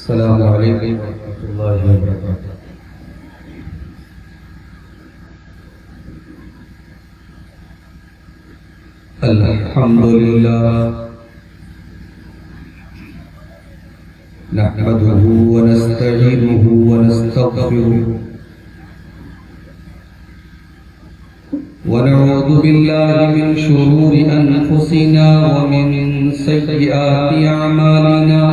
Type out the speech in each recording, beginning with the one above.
السلام علیکم ورحمۃ اللہ وبرکاتہ۔ الحمد للہ نحمده ونستعینه ونستغفره ونعوذ بالله من شرور أنفسنا ومن سيئات أعمالنا،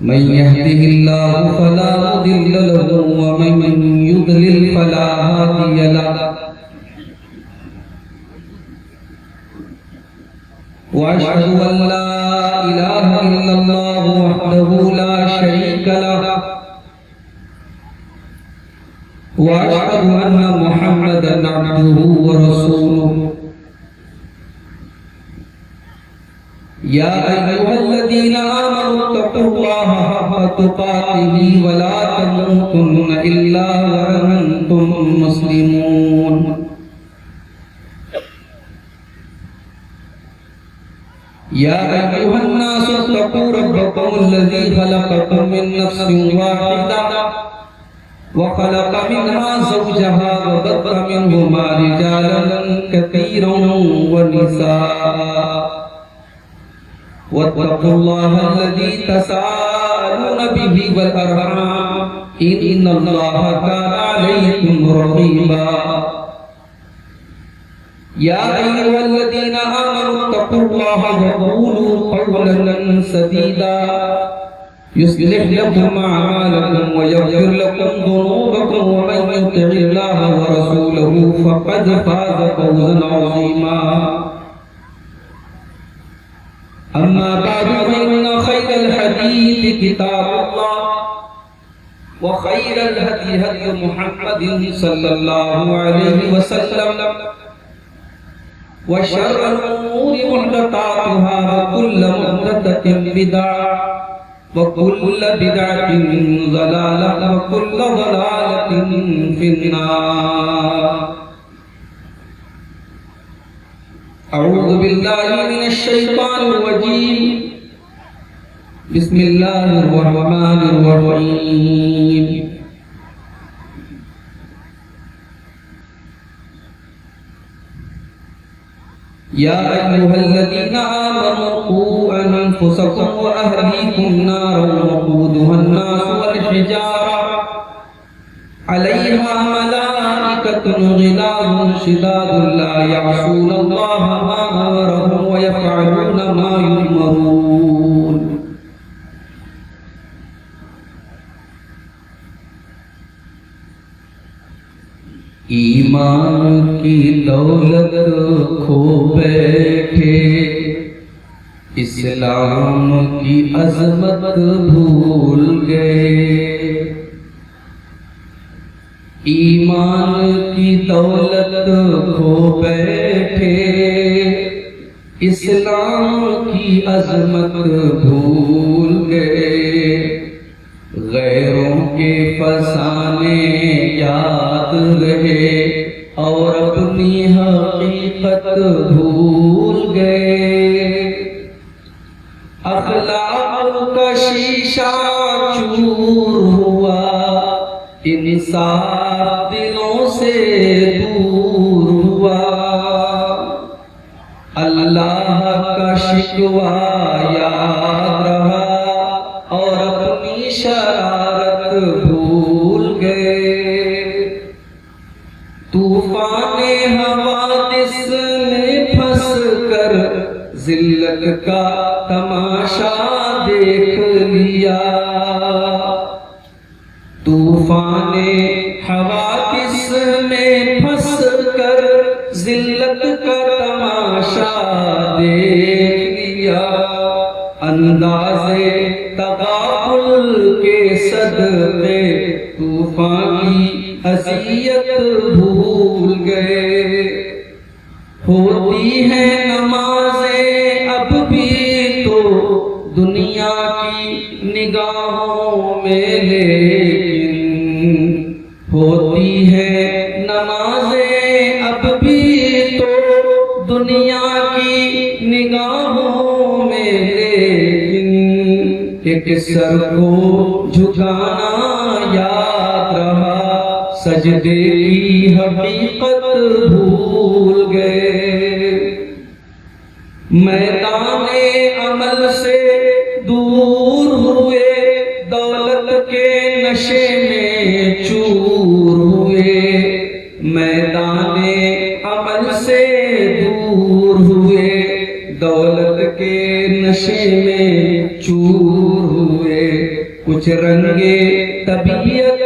من يهده الله فلا مضل له ومن يضلل فلا هادي له، وأشهد أن لا إله إلا الله وحده لا شريك له، وأشهد أن محمدا عبده ورسوله۔ يا أيها الذين آمنوا اتقوا الله حق تقاته ولا تموتن إلا وأنتم مسلمون۔ يا أيها الناس اتقوا ربكم الذي خلقكم من نفس واحدة وخلق منها زوجها وبث منهما رجالا كثيرا ونساء، واتقوا الله الذي تساءلون به والأرحام إن الله كان عليكم رقيبا۔ يا أيها الذين آمنوا اتقوا الله وقولوا قولا سديدا يصلح لكم أعمالكم ويغفر لكم ذنوبكم، ومن يطع الله ورسوله فقد فاز فوزا عظيما۔ أما بعد فإن خير الحديث كتاب الله، وخير الهدي هدي محمد صلى الله عليه وسلم، وشر الأمور محدثاتها، وكل محدثة بدعة، وكل بدعة ضلالة، وكل ضلالة في النار۔ أعوذ بالله من الشيطان الرجيم، بسم الله الرحمن الرحيم۔ يا أيها الذين آمنوا قوا أنفسكم وأهليكم نارا وقودها الناس والحجارة عليها ملائكة غلاظ شداد لا يعصون الله ما أمرهم ويفعلون ما يؤمرون۔ ایمان کی دولت کھو بیٹھے، اسلام کی عظمت بھول گئے۔ ایمان کی دولت کھو بیٹھے، اسلام کی عظمت بھول گئے۔ غیروں کے فسانے یاد رہے اور اپنی حقیقت بھول گئے۔ اخلاق کا شیشہ چور ہوا، انصاف دلوں سے دور ہوا۔ اللہ کا شکوہ یاد رہا اور اپنی شرارت بھول گئے۔ طوفان حوادث میں پھنس کر ذلت کا تماشا دیکھ لیا۔ طوفان حوادث میں پھنس کر ذلت کا تماشا دیکھ لیا۔ اندازے تغافل کے صدقے طوفان کی اذیت بھول گئے۔ ہوتی ہیں نمازیں اب بھی تو دنیا کی نگاہوں میں، لیکن ہوتی ہیں نمازیں اب بھی تو دنیا کی نگاہوں میں، ایک سر کو جھکانا یاد رہا، سجدے کی حقیقت بھول گئے، میدان عمل سے دور ہوئے، دولت کے نشے میں چور ہوئے، میدان عمل سے دور ہوئے، دولت کے نشے میں چور ہوئے، کچھ رنگے طبیعت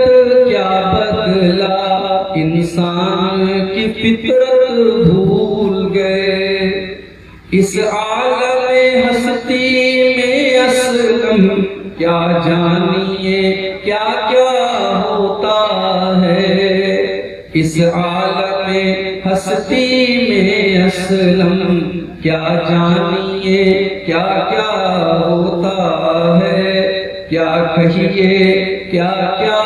کیا بدلا، انسان کی فطرت بھول گئے، اس عالم ہستی میں اسلم کیا جانیے کیا کیا ہوتا ہے، اس عالم ہستی میں اسلم کیا جانیے کیا کیا ہوتا ہے، کیا کہیے کیا کیا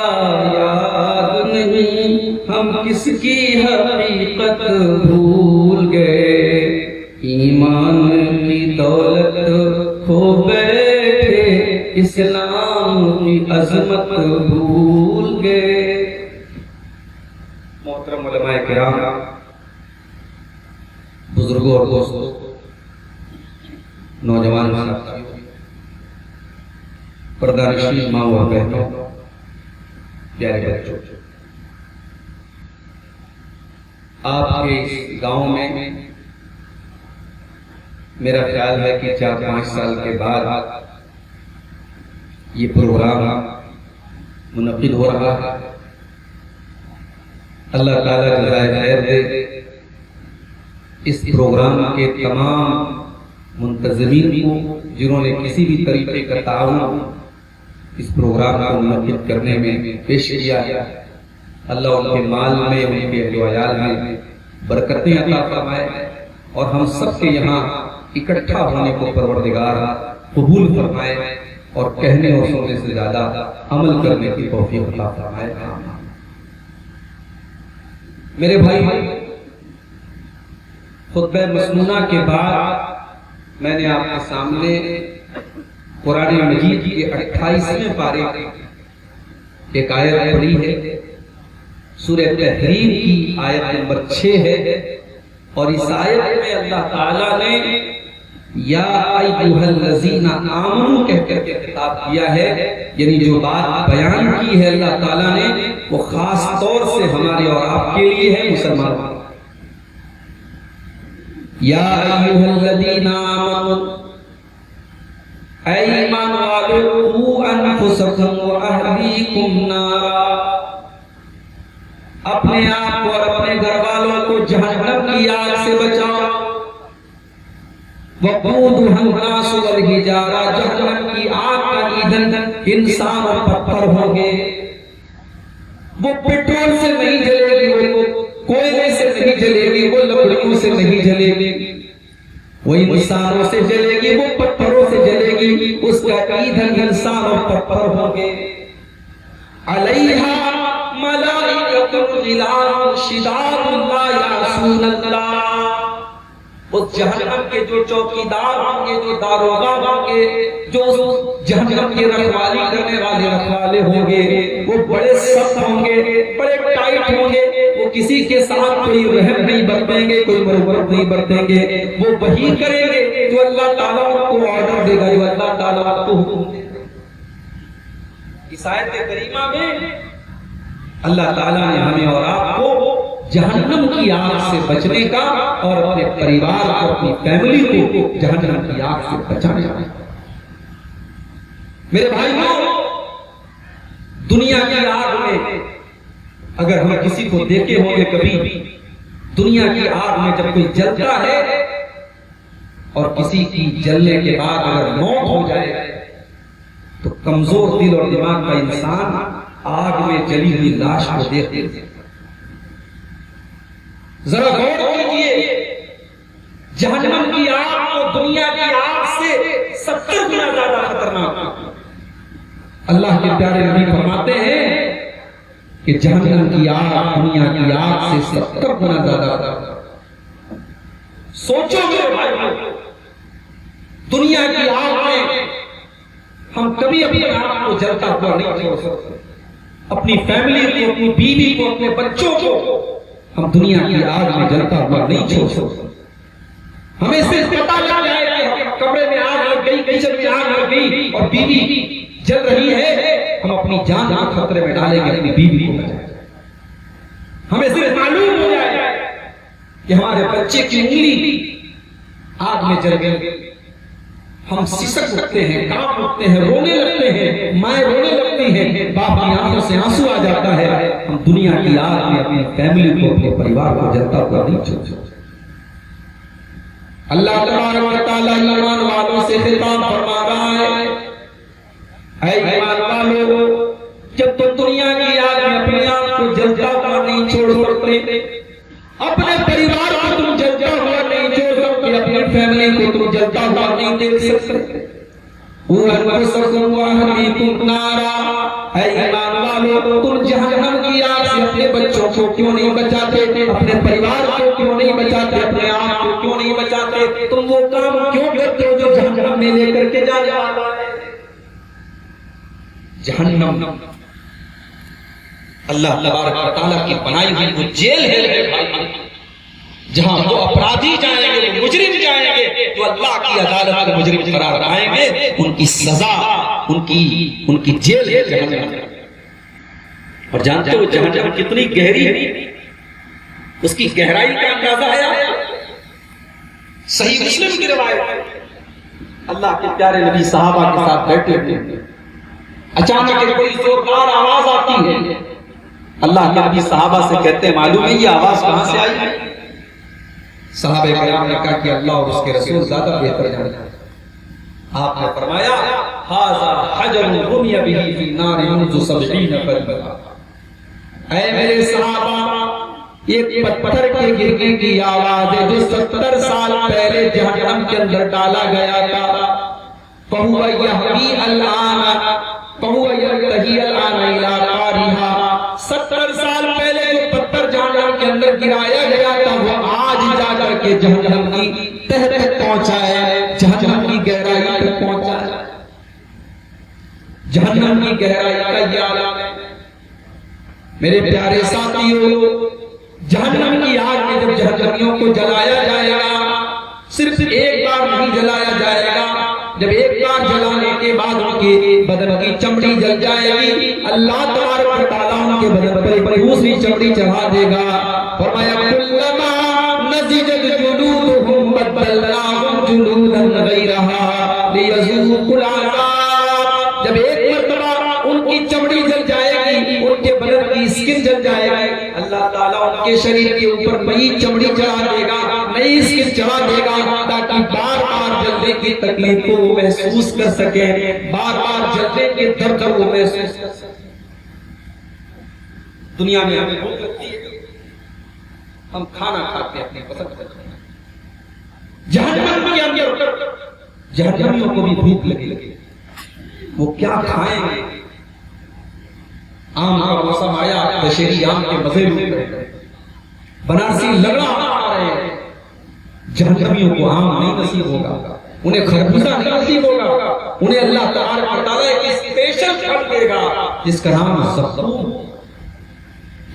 یاد نہیں، ہم کس کی حقیقت بھول گئے، ایمان کی دولت کھو بیٹھے، اسلام کی عظمت بھول گئے۔ محترم علماء کرام، بزرگوں اور دوستوں، نوجوان ساتھیوں، پردہ نشین ماں و بہنوں، پیارے بچوں، آپ کے اس گاؤں میں میرا خیال ہے کہ 4-5 سال کے بعد یہ پروگرام منعقد ہو رہا ہے۔ اللہ تعالیٰ جزائے خیر دے اس پروگرام کے تمام منتظمین کو، جنہوں نے کسی بھی طریقے کا تعاون اس پروگرام کو منعقد کرنے میں پیش کیا ہے، اللہ ان کے مال میں، ان کے اہل و عیال میں برکتیں عطا فرمائے، اور ہم سب کے یہاں اکٹھا ہونے کو پروردگار قبول فرمائے، اور کہنے اور سننے سے زیادہ عمل کرنے کی توفیق عطا فرمائے۔ میرے بھائی، خطبہ مسنونہ کے بعد میں نے آپ کے سامنے قرآن مجید کے 28ویں پارے ایک آیت پڑھی ہے، سورہ تحریم کی آیت نمبر 6 ہے، اور اس آیت میں اللہ تعالیٰ نے یا ایھا الذین آمنوا کہہ کر کے خطاب کیا ہے، یعنی جو بات بیان کی ہے اللہ تعالیٰ نے، وہ خاص طور سے ہمارے اور آپ کے لیے ہے، مسلمانوں۔ یا ایھا الذین آمنوا، اے ایمان والو، قوا انفسکم واہلیکم نارا، اپنے آپ کو اور اپنے گھر والوں کو جہنم کی آگ سے بچاؤ۔ وقودھا الناس والحجارہ، جہنم کی آگ کا ایندھن انسان اور پتھر ہوں گے، وہ پیٹرول سے نہیں جلے گی، وہ کوئلے سے نہیں جلے گی، وہ لکڑیوں سے نہیں جلے گی، وہ انسانوں سے جلے گی، وہ پتھروں سے جلے گی، اس کا ایندھن انسان اور پتھر ہوں گے۔ علیہا ملائکۃ غلاظ شداد لا یعصون اللہ، اس جہنم کے جو چوکیدار ہوں گے، جو داروغہ ہوں گے، جو جہنم کی رکھوالی کرنے والے رکھوالے ہوں گے، وہ بڑے سخت ہوں گے، بڑے ٹائٹ ہوں گے، وہ کسی کے ساتھ کوئی رحم نہیں برتیں گے، کوئی مرحمت نہیں برتیں گے، وہ وہی کریں گے جو اللہ تعالیٰ کو آرڈر دے گا، جو اللہ تعالیٰ کو حکم دے گا۔ اس آیت کریمہ میں اللہ تعالیٰ نے ہمیں اور آپ کو جہنم کی آگ سے بچنے کا اور اپنے پریوار کو، اپنی فیملی کو جہنم کی آگ سے بچانے کا۔ میرے بھائیوں، دنیا کی آگ میں اگر ہم کسی کو دیکھے ہوں گے کبھی، دنیا کی آگ میں جب کوئی جلتا ہے اور کسی کی جلنے کے بعد اگر موت ہو جائے تو کمزور دل اور دماغ کا انسان آگ میں جلی ہوئی لاش کو دیکھتے ہیں۔ ذرا غور کیجئے، جہنم کی آگ تو دنیا کی آگ سے 70 گنا زیادہ خطرناک۔ اللہ کے پیارے نبی فرماتے ہیں کہ جہنم کی آگ دنیا کی آگ سے 70 گنا زیادہ۔ سوچو میرے بھائیو، دنیا کی آگ میں ہم کبھی اپنے آپ کو جلتا ہوا نہیں چھوڑ سکتے، اپنی فیملی کو، اپنی بیوی کو، اپنے بچوں کو ہم دنیا کی آگ میں جلتا ہوا نہیں چھوڑ سکتے۔ ہمیں صرف پتہ لگ جائے کہ کمرے میں آگ لگ گئی، کچن میں آگ لگ گئی اور بیوی جل رہی ہے، ہم اپنی جان کو خطرے میں ڈالیں گے، اپنی بیوی کو بچائیں گے۔ ہمیں صرف معلوم ہو جائے کہ ہمارے بچے کی انگلی آگ میں جل گئی، ہم سسک اٹھتے ہیں، کانپ اٹھتے ہیں، رونے لگتے ہیں، مائیں رونے لگتی ہیں، باپ کی آنکھوں سے آنسو آ جاتا ہے۔ ہم دنیا کی آگ میں اپنی فیملی کو، اپنے پریوار کو جلتا ہوا نہیں چھوڑ سکتے۔ اللہ تبارک و تعالیٰ ایمان والوں سے خطاب فرما رہا ہے، اے ایمان والو، جب تم دنیا کی آگ میں اپنے آپ کو جلتا ہوا نہیں چھوڑ سکتے، اپنے پریوار کو تم جلتا ہوا نہیں چھوڑ سکتے، اپنی فیملی کو تم جلتا ہوا نہیں دیکھ سکتے، وَأَنفُسَكُمْ وَأَهْلِيكُمْ نَارًا، اے ایمان والو، تم جہنم کی آگ سے اپنے بچوں کو کیوں نہیں بچاتے، اپنے پریوار کو کیوں نہیں بچاتے، اپنے آپ کو کیوں نہیں بچاتے؟ تم وہ کام کیوں کرتے ہو جو جہنم میں لے کر کے جانے والا ہے؟ جہنم اللہ تبارک و تعالیٰ کی بنائی ہوئی وہ جیل ہے جہاں وہ اپرادھی جائیں گے، وہ مجرم جائیں گے، جو اللہ کی عدالت میں مجرم قرار پائیں گے، ان کی سزا، ان کی جیل ہے جہنم۔ اور جانتے ہو جہنم کتنی گہری ہے؟ اس کی گہرائی کا اندازہ ہے صحیح مسلم کی روایت، اللہ کے پیارے نبی صحابہ کے ساتھ بیٹھے ہوئے، اچانک کوئی زوردار آواز آتی ہے، اللہ کے نبی صحابہ سے کہتے ہیں معلوم ہے یہ آواز کہاں سے آئی ہے؟ صحابہ کرام نے کہا کہ اللہ اور اس کے رسول زیادہ بہتر جانتے ہیں۔ آپ نے فرمایا ھذا حجر رمی بہ فی النار منذ 70 فردا، اے میرے صحابہ، ایک پتھر کے گرنے کی آواز ہے جو 70 سال پہلے جہنم کے اندر ڈالا گیا تھا، فہو یہوی الآن، فہو یرتحی الآن الی قارھا، 70 سال پہلے جو پتھر جہنم کے اندر گرایا گیا تھا وہ آج جا کر کے جہنم کی تہ تک پہنچا ہے، جہنم کی گہرائی تک پہنچا ہے۔ جہنم کی گہرائی کا یہ عالم ہے میرے پیارے ساتھیوں۔ جہنم کی آگ میں جب جہنمیوں کو جلایا جائے گا، صرف ایک بار نہیں جلایا جائے گا، جب ایک بار جلانے کے بعد ان کے بدن کی چمڑی جل جائے گی، اللہ تبارک و تعالیٰ ان کے بدن پر دوسری چمڑی چڑھا دے گا۔ فرمایا کلما نضجت جلودہم بدلناہم جلودا غیرہا لیذوقوا العذاب، جب ایک مرتبہ ان کی چمڑی جل جائے گی، ان کے بدن کی اسکن جل جائے گی، اللہ تعالیٰ ان کے شریر کے اوپر نئی چمڑی چڑھا دے گا، نئی اسکن چڑھا دے گا، تاکہ بار بار جلنے کی تکلیف کو وہ محسوس کر سکے، بار بار جلنے کے درد کو وہ محسوس کر سکے۔ دنیا میں ہمیں بھوک لگتی ہے، ہم کھانا کھاتے ہیں اپنے پسند کرتے ہیں، جہنم کے اندر جہنمیوں کو بھی بھوک لگے، وہ کیا کھائیں گے؟ آم کا موسم آیا، دشہری آم کے مزے لوٹ رہے، بنارسی لگڑا آ رہے ہیں، جہنمیوں کو آم نہیں نصیب ہوگا، انہیں خربوزہ نہیں نصیب ہوگا، انہیں اللہ تبارک و تعالیٰ ایک اسپیشل پھل دے گا جس کا نام زقوم۔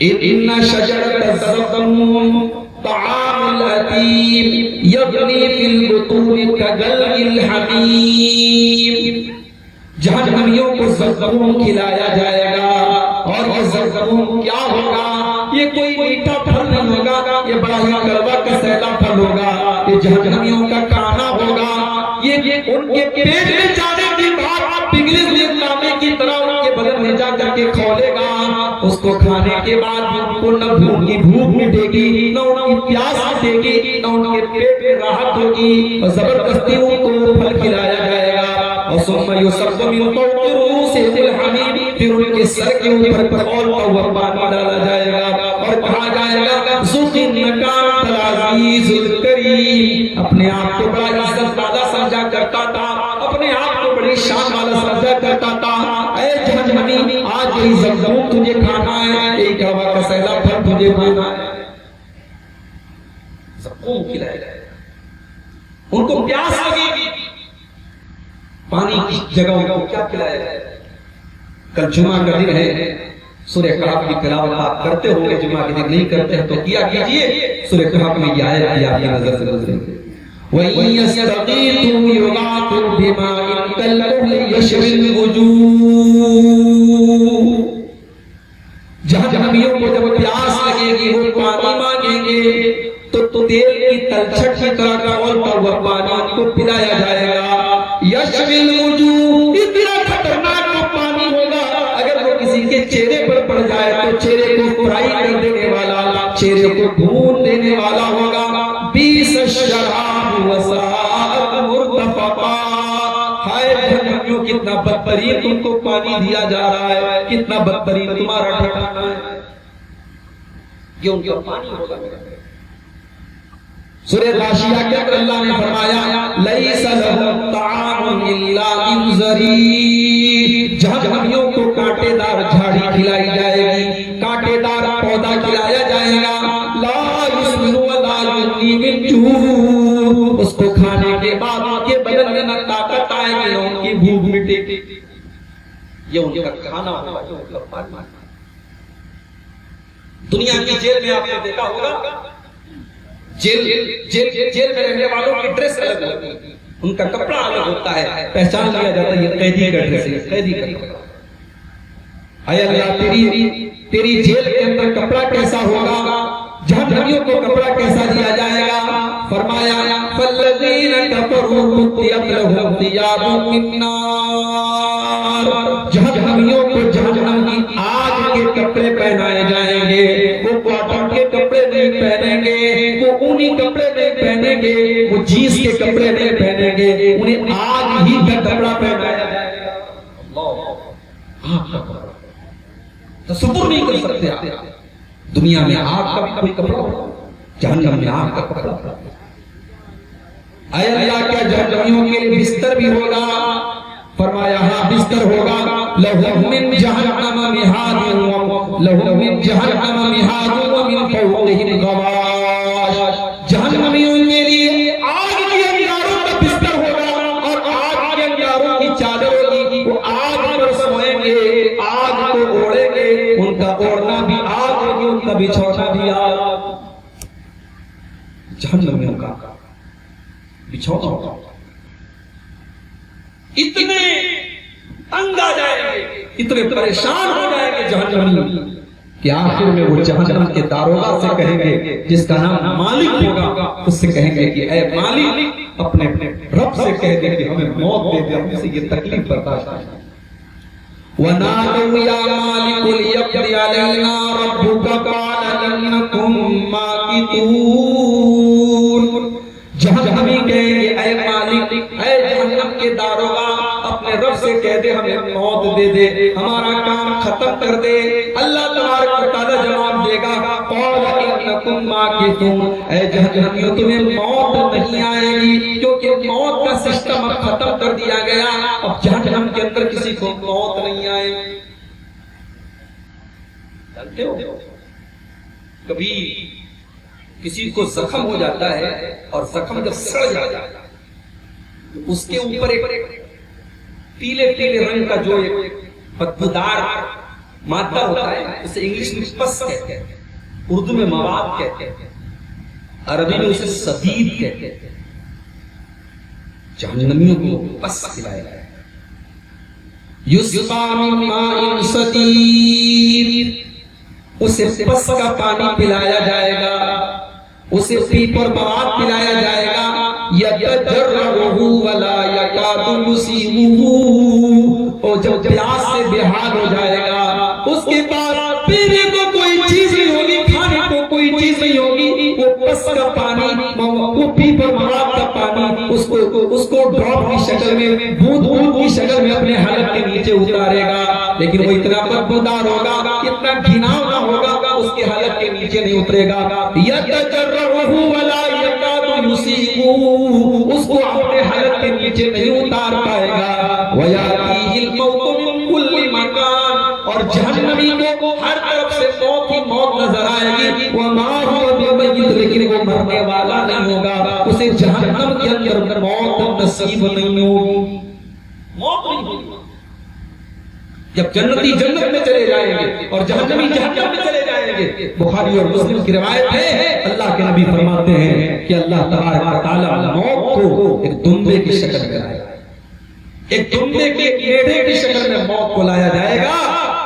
ان شجرۃ الزقوم طعام الاثیم یغلی فی البطون کغلی الحمیم، جہنمیوں کو زقوم کھلایا جائے گا، اور یہ زقوم کیا ہوگا؟ یہ کوئی میٹھا پھل نہیں ہوگا، یہ بڑا ہی کڑوا کسیلا پھل ہوگا، یہ جہنمیوں کا کھانا ہوگا، یہ ان کے پیٹ میں جانے کے بعد پگھلے ہوئے تانبے کی طرح ان کے بدن میں جا کر کے کھولے گا، اس کو کھانے کے بعد ان کو نہ بھوک کی بھوک مٹے گی، نہ ان کی پیاس مٹے گی، نہ ان کے پیٹ میں راحت ہوگی، اور زبردستی ان کو پھل کھلایا جائے گا، اور ثم یصب من فوق رؤوسہم الحمیم، پھر ان کے سر کے اوپر کھولتا ہوا پانی ڈالا جائے گا اور کہا جائے گا ذوق انک انت العزیز الکریم۔ اپنے آپ کو بڑا عزت والا سمجھا کرتا تھا، اپنے آپ کو بڑی شان والا سمجھا کرتا تھا، اے جہنمی آج یہی زقوم تجھے کھانا ہے، ایک کڑوا کسیلا پھل تجھے کھانا ہے، زقوم کھلایا جائے گا، ان کو پیاس لگے گی، پانی کی جگہ کو کیا پلایا جائے؟ کل جمعہ کا دن ہے، سورہ کہف کی تلاوت آپ کرتے ہوں گے، جمعہ کے دن نہیں کرتے ہیں تو کیا کیجئے، سورہ کہف میں یہ آیت بھی آپ کی نظر سے گزرے گی، وَإِن يَسْتَغِيثُوا يُغَاثُوا بِمَاءٍ كَالْمُهْلِ يَشْوِي الْوُجُوهَ۔ جہنمیوں کو جب پیاس لگے گی وہ پانی مانگیں گے تو تیل کی تلچھٹ کی طرح کھولتا ہوا پانی ان کو پلایا جائے گا۔ یشوی الوجوہ، اتنا خطرناک وہ پانی ہوگا، اگر وہ کسی کے چہرے پر پڑ جائے تو چہرے کو فرائی کر دینے والا، چہرے کو بھون دینے والا ہوگا۔ بیس الشراب وساءت مرتفقا، ہائے جہنمیوں کتنا بدترین تم کو پانی دیا جا رہا ہے، کتنا بدترین تمہارا ٹھکانہ ہے، یہ ان کا پانی ہوگا۔ سورہ غاشیہ کے اندر اللہ نے فرمایا لیس لہم طعام الا من ضریع، جہنمیوں کو کانٹے دار جھاڑی کھلائی جائے گی، کانٹے دار پودا کھلایا جائے گا، لا یسمن ولا یغنی من جوع، اس کو کھانے کے بعد ان کے بدن میں نہ طاقت آئے گی نہ ان کی بھوک مٹے گی، یہ ان کا کھانا ہوگا، جو ان کا پانی۔ دنیا کی جیل میں آپ نے دیکھا ہوگا، جیل میں رہنے والوں کی ڈریس الگ ہوتی ہے، ان کا کپڑا الگ ہوتا ہے، پہچان لیا جاتا ہے یہ قیدی کا ڈریس ہے، قیدی کا کپڑا۔ اے اللہ تیری جیل کے اندر کپڑا کیسا ہوگا، جہنمیوں کو کپڑا کیسا دیا جائے گا؟ فرمایا فالذین کفروا قطعت لهم ثیاب من نار، جہنمیوں کو جہنم کی آگ کے کپڑے پہنائے جائیں گے، وہ کاٹن کے کپڑے نہیں پہنیں گے، وہ اونی کپڑے نہیں پہنیں گے، وہ جینس کے کپڑے نہیں پہنیں گے، انہیں آگ ہی کا کپڑا پہنایا جائے گا۔ تصور نہیں کر سکتے آپ، دنیا میں آگ کا بھی کوئی کپڑا ہوگا، جہنم میں آگ کا کپڑا ہوگا۔ اے اللہ کیا جہنمیوں کے لیے بستر بھی ہوگا؟ فرمایا ہاں بستر ہوگا، لہم من جہنم مہاد، لہم من جہنم مہاد ومن فوقہم غواش، جہنمیوں کے لیے آگ کے انگاروں کا بستر ہوگا اور آگ کے انگاروں کی چادر ہوگی، وہ آگ پر سوئیں گے، آگ کو اوڑیں گے، ان کا اوڑنا بھی آگ ہوگی، ان کا بچھونا بھی آگ، جہنمیوں کا بچھونا ہوگا۔ اتنے تنگ آ جائیں گے، اتنے پریشان ہو جائیں گے جہنمی کہ آخر میں وہ جہنم کے داروغہ سے کہیں گے، جس کا نام مالک ہوگا، اس سے کہیں گے کہ اے مالک، اپنے رب سے کہہ دے کہ ہمیں موت دے دے، ہم سے یہ تکلیف برداشت ہے۔ وَنَادَوْا يَا مَالِكُ لِيَقْضِيَ عَلَيْنَا رَبُّكَ قَالَ إِنَّكُمْ مَاكِثُونَ، جہنمی کہیں گے اے مالک، اے جہنم کے داروغہ، اپنے رب سے کہہ دے ہمیں موت دے دے، ہمارا کام ختم کر دے۔ اللہ تبارک و تعالی جواب دے گا قال انکم ماکثون، اے جہنمیوں تمہیں موت نہیں آئے گی، کیونکہ موت کا سسٹم اب ختم کر دیا گیا، اب جہنم کے اندر کسی کو موت نہیں آئے گی۔ جانتے ہو کبھی کسی کو زخم ہو جاتا ہے اور زخم جب سڑ جاتا ہے اس کے اوپر ایک پیلے پیلے رنگ کا جو ایک بدبودار مادہ ہوتا ہے، اسے انگلش میں پس کہتے ہیں، اردو میں مواد کہتے ہیں، عربی میں اسے صدید کہتے ہیں۔ جہنمیوں کو پس کھلایا جائے گا، یسقا من ماء صدید، اسے پس کا پانی پلایا جائے گا، اسے پیپر مواد پلایا جائے گا، یتجرعہ ولا یکاد یصیبہ، اور جب پیاس سے بے حال ہو جائے گا، اس کے بعد پینے کو کوئی چیز نہیں ہوگی، کھانے کو کوئی چیز نہیں ہوگی، وہ پس کا پانی، وہ پیپر مواد کا پانی اس کو ڈراپ کی شکل میں، بوند بوند کی شکل میں اپنے حلق کے نیچے اتارے گا، لیکن وہ اتنا بدبودار ہوگا، اتنا گھناؤنا ہوگا، اس کے حلق کے نیچے نہیں اترے گا۔ یتجرعہ ولا یکاد یصیبہ، اس کو اپنے حلق کے نیچے نہیں اتار پائے گا۔ وَيَأْتِيهِ الْمَوْتُ مِنْ كُلِّ مَكَانٍ، اور جہنمی کو ہر طرف سے موت ہی موت نظر آئے گی۔ وَمَا هُوَ بِمَيِّتٍ، لیکن وہ مرنے والا نہیں ہوگا، اسے جہنم کے اندر موت نصیب نہیں ہوگی۔ موت نہیں ہوگی. جب جنتی جنت میں چلے جائیں گے اور جہنمی جہنم میں چلے جائیں گے. بخاری اور مسلم کی روایت ہے اللہ کے نبی فرماتے ہیں کہ اللہ تبارک و تعالی موت کو ایک دمبے کی شکل میں لائے گا. ایک دمبے کے میڑے کی شکل میں موت کو لایا جائے گا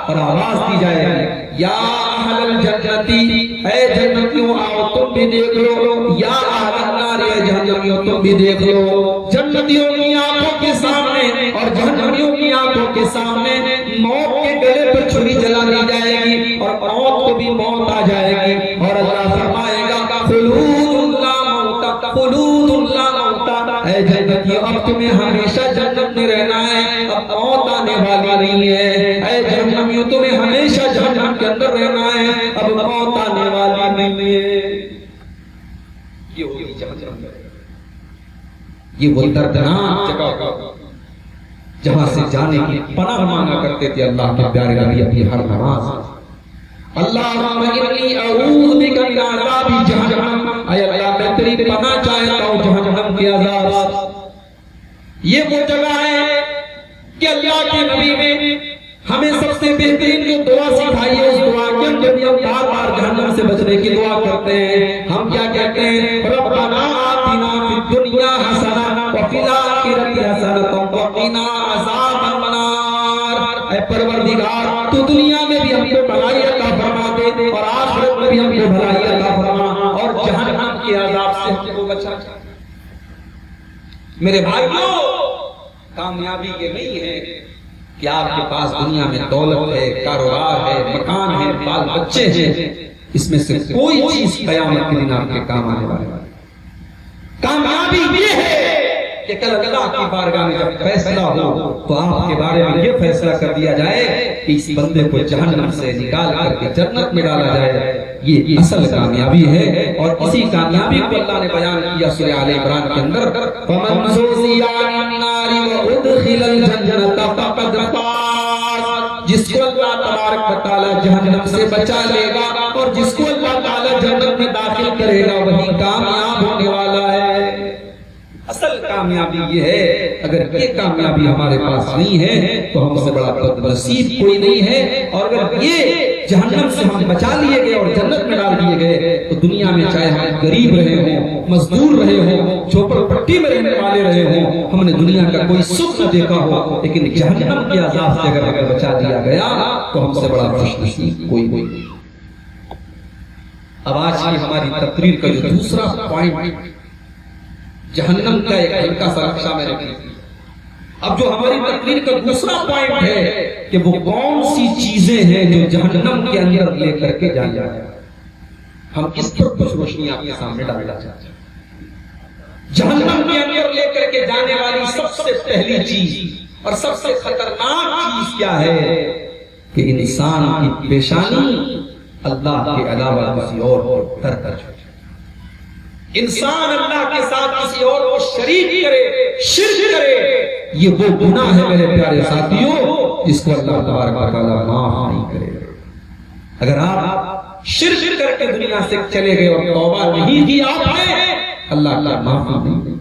اور آواز دی جائے گی یا اہل الجنتی، اے جنتیوں آؤ تم بھی دیکھ لو، یا اہل النار، اے جہنمیوں تم بھی دیکھ لو. جنتیوں کی آنکھوں کے سامنے اور جہنمیوں کی آنکھوں کے سامنے موت کے گلے پر چھری جلا دی جائے گی اور موت کو بھی موت آ جائے گی اور اللہ فرمائے گا خلود لا موت، خلود لا موت. اے جنتیوں اب تمہیں ہمیشہ جنت میں رہنا ہے، اب موت آنے والی نہیں ہے. اے جہنمیوں تمہیں ہمیشہ جہنم کے اندر رہنا ہے، اب موت آنے والی نہیں ہے. یہ ہوگی جہنم، یہ وہ دردناک جگہ جہاں سے جانے کی پناہ مانگا کرتے تھے اللہ کے پیارے نبی اپنی ہر نماز. اللہم انی اعوذ بک من عذاب جہنم، اے اللہ میں تیری پناہ چاہتا ہوں جہنم کے عذاب. یہ وہ جگہ ہے کہ اللہ کے نبی نے ہمیں سب سے بہترین جو دعا سکھائی ہے، اس دعا کے اندر ہم بار بار جہنم سے بچنے کی دعا کرتے ہیں. ہم کیا کہتے ہیں؟ ربنا آتنا فی الدنیا حسنہ وفی الآخرۃ حسنۃ وقنا عذاب النار. اے پروردگار تو دنیا میں بھی ہم کو بھلائی عطا فرما دے اور آخرت میں بھی ہم کو بھلائی عطا فرما اور جہنم کے عذاب سے ہم کو بچا. میرے بھائیوں، کامیابی یہ نہیں ہے کہ آپ کے پاس دنیا میں دولت ہے، کاروبار ہے، مکان ہے، بال بچے ہیں. اس میں سے کوئی چیز قیامت کے دن آپ کے کام آنے والی ہے. کامیابی یہ ہے کہ کل اللہ کی بارگاہ میں جب فیصلہ ہو تو آپ کے بارے میں یہ فیصلہ کر دیا جائے کہ اس بندے کو جہنم سے نکال کر کے جنت میں ڈالا جائے. یہ اصل کامیابی ہے اور اسی کامیابی کو اللہ نے بیان کیا سورہ آل عمران کے اندر فَمَنْ زُحْزِحَ عَنِ النَّارِ وَأُدْخِلَ الْجَنَّةَ فَقَدْ فَازَ. جس کو اللہ تبارک و تعالی جہنم سے بچا لے گا اور جس کو اللہ تعالی جنت میں داخل کرے گا وہی کامیاب ہونے والا ہے. اصل کامیابی یہ ہے. اگر یہ کامیابی ہمارے پاس نہیں ہے تو ہم سے بڑا بد نصیب کوئی نہیں ہے. اور اگر یہ جہنم سے ہم بچا لیے گئے اور جنت میں ڈال دیے گئے تو دنیا میں چاہے ہم غریب رہے ہوں، مزدور رہے ہوں، جھوپڑ پٹی میں رہنے والے رہے ہوں، ہم نے دنیا کا کوئی سکھ نہ دیکھا ہو، لیکن جہنم کے عذاب سے اگر ہمیں بچا دیا گیا تو ہم سے بڑا خوش نصیب کوئی نہیں. اب آج کی ہماری تقریر کا جو دوسرا پوائنٹ جہنم کا ایک ہلکا سا نقشہ میں رکھی. اب جو ہماری تقریر کا دوسرا پوائنٹ ہے کہ وہ کون سی چیزیں ہیں جو جہنم کے اندر لے کر کے جانا جائے. ہم اس پر کچھ روشنی آپ کے سامنے ڈالنا چاہتے ہیں. جہنم کے اندر لے کر کے جانے والی سب سے پہلی چیز اور سب سے خطرناک چیز کیا ہے کہ انسان کی پیشانی اللہ کے علاوہ کسی اور کو تر کر چھوڑے. انسان اللہ کے ساتھ کسی اور کو شریک کرے، شرک کرے، یہ وہ گناہ ہے میرے پیارے ساتھیوں جس کو اللہ تبارک و تعالیٰ معاف نہیں کرے. اگر آپ شرک کر کے دنیا سے چلے گئے اور توبہ نہیں کی آپ نے، اللہ کا معاف نہیں.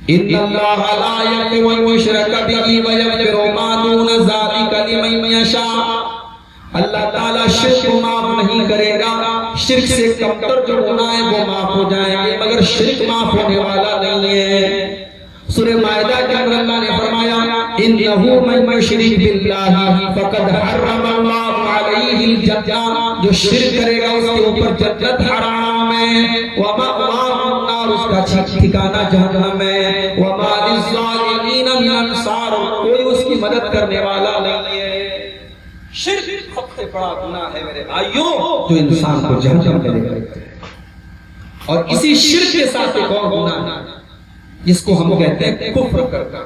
ان اللہ لا یغفر ان یشرک بہ ویغفر ما دون ذلک لمن یشاء. اللہ تعالیٰ شرک کو معاف نہیں کرے گا. شرک سے کمتر جو گناہ ہیں وہ معاف ہو جائیں گے مگر شرک معاف ہونے والا نہیں ہے. سورہ مائدہ کے اندر اللہ نے فرمایا انہ من یشرک باللہ فقد حرم اللہ علیہ الجنہ. جو شرک کرے گا اس کے اوپر جنت حرام ہے. ومأواہ النار، اس کا ٹھکانہ جہنم ہے. وما للظالمین من انصار، کوئی اس کی مدد کرنے والا نہیں ہے. شرک سب سے بڑا گناہ ہے میرے بھائیوں جو انسان کو جہنم میں لے جاتا ہے. اور اسی شرک کے ساتھ ایک اور گناہ جس کو ہم کہتے ہیں کفر کرنا.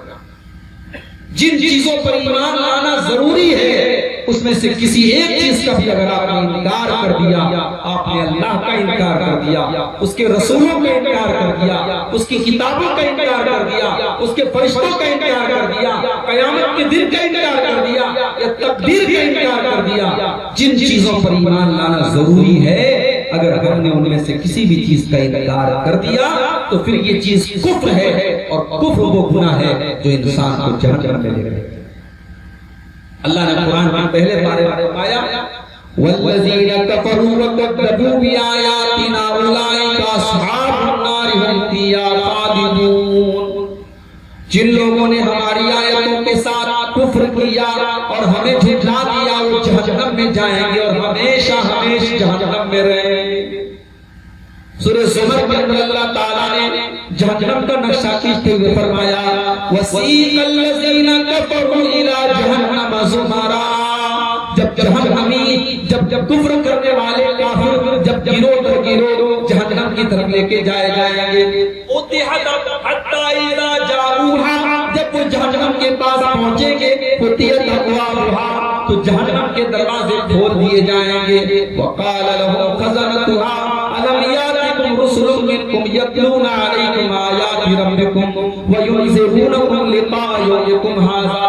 جن چیزوں پر ایمان لانا ضروری ہے اس میں سے کسی ایک چیز کا بھی اگر آپ نے انکار کر دیا، آپ نے اللہ کا انکار کر دیا، اس کے رسولوں کا انکار کر دیا، اس کی کتابوں کا انکار کر دیا، اس کے فرشتوں کا انکار کر دیا، قیامت کے دن کا انکار کر دیا یا تقدیر کا انکار کر دیا. جن چیزوں پر ایمان لانا ضروری ہے اگر ہم نے ان میں سے کسی بھی چیز کا انکار کر دیا تو پھر یہ چیز کفر ہے، اور کفر وہ گناہ ہے جو انسان کو جہنم میں لے جائے۔ اللہ نے قرآن کے پہلے پارے میں فرمایا والذین کفروا وکذبوا بآیاتنا اولئک اصحاب النار هم فیہا خالدون۔ جن لوگوں نے ہماری آیتوں کے ساتھ کفر کیا اور ہمیں جھٹلا دیا وہ جہنم میں جائیں گے اور ہمیشہ ہمیشہ جہنم میں رہیں گے۔ سورہ زمر کے اندر اللہ تعالیٰ نے جہنم کا نقشہ کھینچتے ہوئے فرمایا وَسِيقَ الَّذِينَ كَفَرُوا إِلَىٰ جَهَنَّمَ زُمَرًا۔ جب جہنمی جب کفر کرنے والے کافر جب گروہ در گروہ جہنم کی طرف لے کے جائے جائیں گے اُتِحَتْ حَتَّىٰ إِذَا جَاءُوهَا، جب وہ جہنم کے پاس پہنچیں گے فُتِحَتْ أَبْوَابُهَا، تو جہنم کے دروازے کھول دیے جائیں گے۔ وَقَالَ لَهُمْ خَزَنَتُهَا أَلَمْ يَأْتِكُمْ رُسُلٌ مِّنكُمْ يَتْلُونَ عَلَيْكُمْ آيَاتِ رَبِّكُمْ وَيُنذِرُونَكُمْ لِقَاءَ يَوْمِكُمْ هَٰذَا۔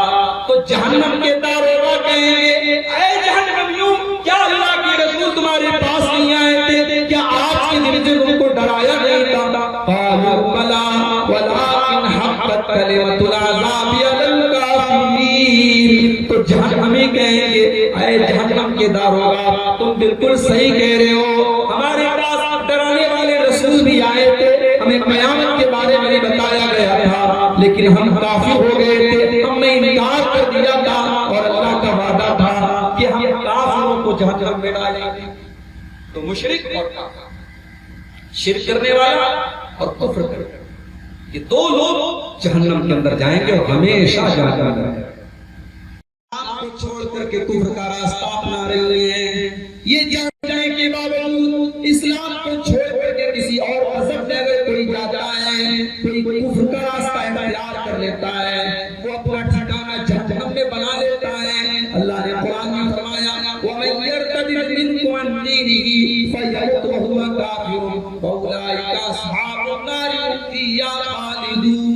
تو جہنم کے داروغہ کہیں گے اے جہنمیوں، کیا اللہ کے رسول تمہارے پاس نہیں آئے تھے؟ کیا آج کے دن سے تم کو ڈرایا نہیں تھا؟ قالوا بلی ولکن حقت کلمۃ العذاب علی الکافرین۔ تو جہنمی کہیں گے اے جہنم کے داروغہ تم بالکل صحیح کہہ رہے ہو، ہمارے پاس ڈرانے والے رسول بھی آئے تھے، ہمیں قیامت کے بارے میں بتایا گیا تھا، لیکن ہم کافر ہو گئے تھے، ہم نے انکار کر دیا تھا، اور اللہ کا وعدہ تھا کہ ہم کافروں کو جہنم میں ڈالیں گے۔ تو مشرک اور کافر، شرک کرنے والا اور کفر کرنے والا، یہ دو لوگ جہنم کے اندر جائیں گے اور ہمیشہ جہنم میں رہیں گے۔ اسلام کو چھوڑ کر کے کفر کا راستہ اپنا رہے ہیں، یہ جاننے کے باوجود اسلام کو چھوڑ کر کے کسی اور مذہب میں اگر کوئی جاتا ہے، کوئی کفر کا راستہ اختیار کر لیتا ہے، وہ اپنا ٹھکانہ جہنم میں بنا لیتا ہے۔ اللہ نے قرآن میں فرمایا وَمَن يَرْتَدِدْ مِنكُمْ عَن دِينِهِ فَيَمُتْ وَهُوَ كَافِرٌ فَأُولَٰئِكَ أَصْحَابُ النَّارِ هُمْ فِيهَا خَالِدُونَ۔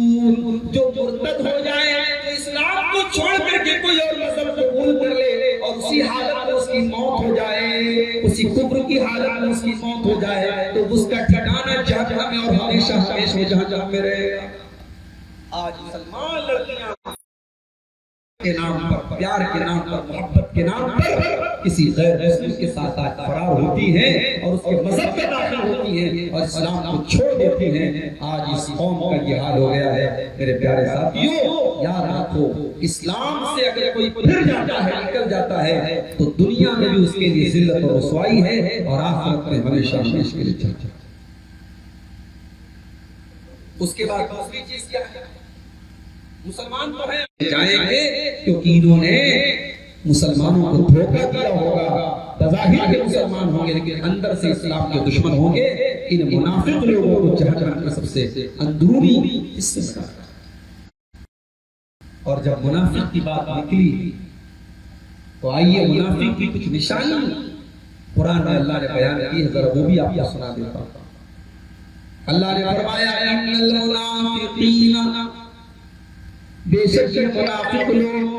جو مرتد ہو جائے تو اسلام کو چھوڑ کر کے کوئی اور مذہب قبول کر لے اور اسی حالت میں اس کی موت ہو جائے، اسی کفر کی حالت میں اس کی موت ہو جائے، تو اس کا ٹھکانہ جہنم میں اور ہمیشہ ہمیشہ جہنم میں رہے گا۔ آج مسلمان لڑکیاں کے نام پر، پیار کے نام پر، محبت کے نام پر کسی غیر مسلم کے ساتھ آج فرار ہوتی ہیں اور اس کے مذہب میں داخل ہوتی ہیں اور اسلام کو چھوڑ دیتی ہیں۔ آج اس قوم کا یہ حال ہو گیا ہے۔ میرے پیارے ساتھیوں، یاد رکھو اسلام سے اگر کوئی پھر جاتا ہے، نکل جاتا ہے، تو دنیا میں بھی اس کے لیے ذلت اور رسوائی ہے اور آخرت میں ہمیشہ ہمیشہ کے لیے چل جاتا ہے۔ اس کے بعد دوسری چیز کیا ہے؟ مسلمان تو ہیں جائیں گے کیونکہ انہوں نے مسلمانوں کو دھوکہ دیا ہوگا، بظاہر کے مسلمان ہوں گے لیکن اندر سے اسلام کے دشمن ہوں گے۔ ان منافق لوگوں کو جہنم کے سب سے اندرونی حصے میں ڈالا۔ اور جب منافق کی بات نکلی تو آئیے منافق کی کچھ نشانی قرآن میں اللہ نے بیان کی ہے، ذرا وہ بھی آپ کو سنا دیتا ہوں۔ اللہ نے فرمایا ان المنافقین، بے شک یہ منافق لوگ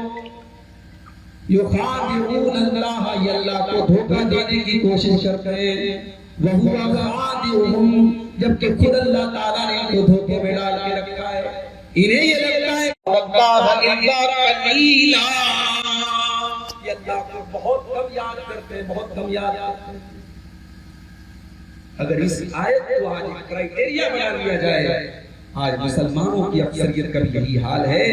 یخادعون اللہ، یہ اللہ کو دھوکہ دینے کی کوشش کرتے ہیں، وَهُوَ خَادِعُهُمْ، جبکہ خود اللہ تعالیٰ نے ان کو دھوکے میں ڈال کے رکھا ہے۔ انہیں یہ لگتا ہے وَاللَّهَ إِلَّا قَلِيلًا، یہ اللہ کو بہت کم یاد کرتے ہیں، بہت کم یاد کرتے ہیں۔ اگر اس آیت کو آج کرائیٹیریا بنا لیا جائے، آج مسلمانوں کی اکثریت کا بھی یہی حال ہے۔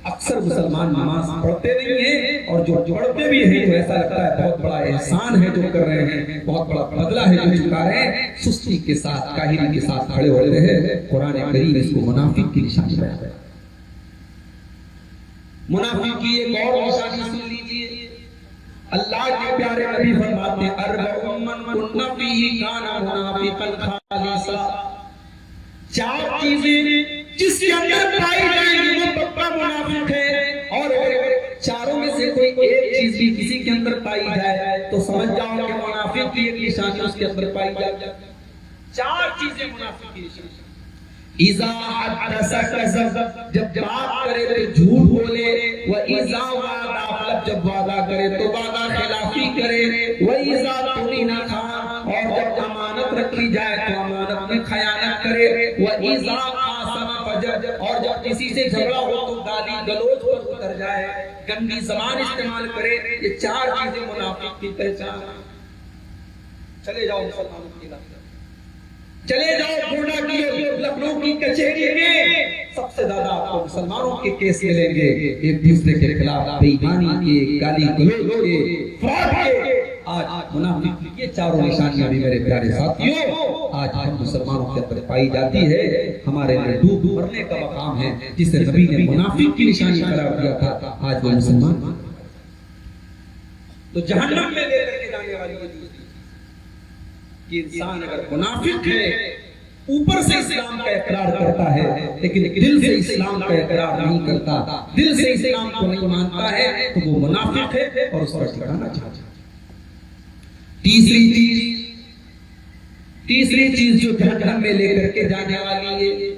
اکثر مسلمان نماز پڑھتے نہیں ہیں اور جو پڑھتے بھی ہیں تو ایسا لگتا ہے بہت بڑا احسان ہے جو کر رہے ہیں، بہت بڑا بدلہ ہے جو چکا رہے ہیں۔ سستی کے ساتھ، کاہلی کے ساتھ کھڑے ہوتے ہیں۔ قرآن کریم اس کو منافق کی نشانی بیان ہے۔ منافق کی ایک اور نشانی سن لیجیے، اللہ کے پیارے نبی فرماتے ہیں اربع من کن فیہ کان منافقا خالصا، چار چیزیں جس کے اندر پائی جائیں گی وہ پکا منافق ہے، اور چاروں میں سے کوئی ایک چیز بھی کسی کے اندر پائی جائے تو سمجھ جاؤ کہ منافق کی ایک نشانی اس کے اندر پائی جائے۔ چار چیزیں منافق کی نشانی۔ اذا حدث کذب، جب بات کرے تو جھوٹ بولے، واذا وعد، جب وعدہ کرے تو وعدہ خلافی کرے، واذا تؤمن خان، اور جب امانت رکھی جائے تو امانت میں خیانت کرے، وَإِذَا خَاصَمَ فَجَرَ، اور جب کسی سے جھگڑا ہو تو گالی گلوچ پر اتر جائے، گندی زبان استعمال کرے۔ یہ چار چیزیں منافق کی پہچان ہیں۔ چلے جاؤ مسلمانوں کی علاقے، چلے جاؤ گونڈا کی لکھنؤ کی کچہری میں، سب سے زیادہ آپ کو مسلمانوں کے کیس ملیں گے، ایک دوسرے کے خلاف بے ایمانی کے، گالی گلوچ کے، فراڈ کے۔ آج منافق یہ چاروں نشانیاں بھی میرے پیارے ساتھیوں آج ہم مسلمانوں کے اندر پائی جاتی ہے۔ ہمارے لیے ڈوب مرنے کا مقام ہے، جسے نبی نے منافق کی نشانی قرار دیا تھا، آج وہ مسلمان تو جہنم میں لے کر کے جانے والی یہ چیز کہ انسان اگر منافق ہے، اوپر سے اسلام کا اقرار کرتا ہے لیکن دل سے اسلام کا اقرار نہیں کرتا، دل سے اسلام کو نہیں مانتا ہے، تو وہ منافق ہے اور اس کا ٹھکانہ چاہتا ہے۔ تیسری چیز جو جہنم میں لے کر کے جانے والی ہے،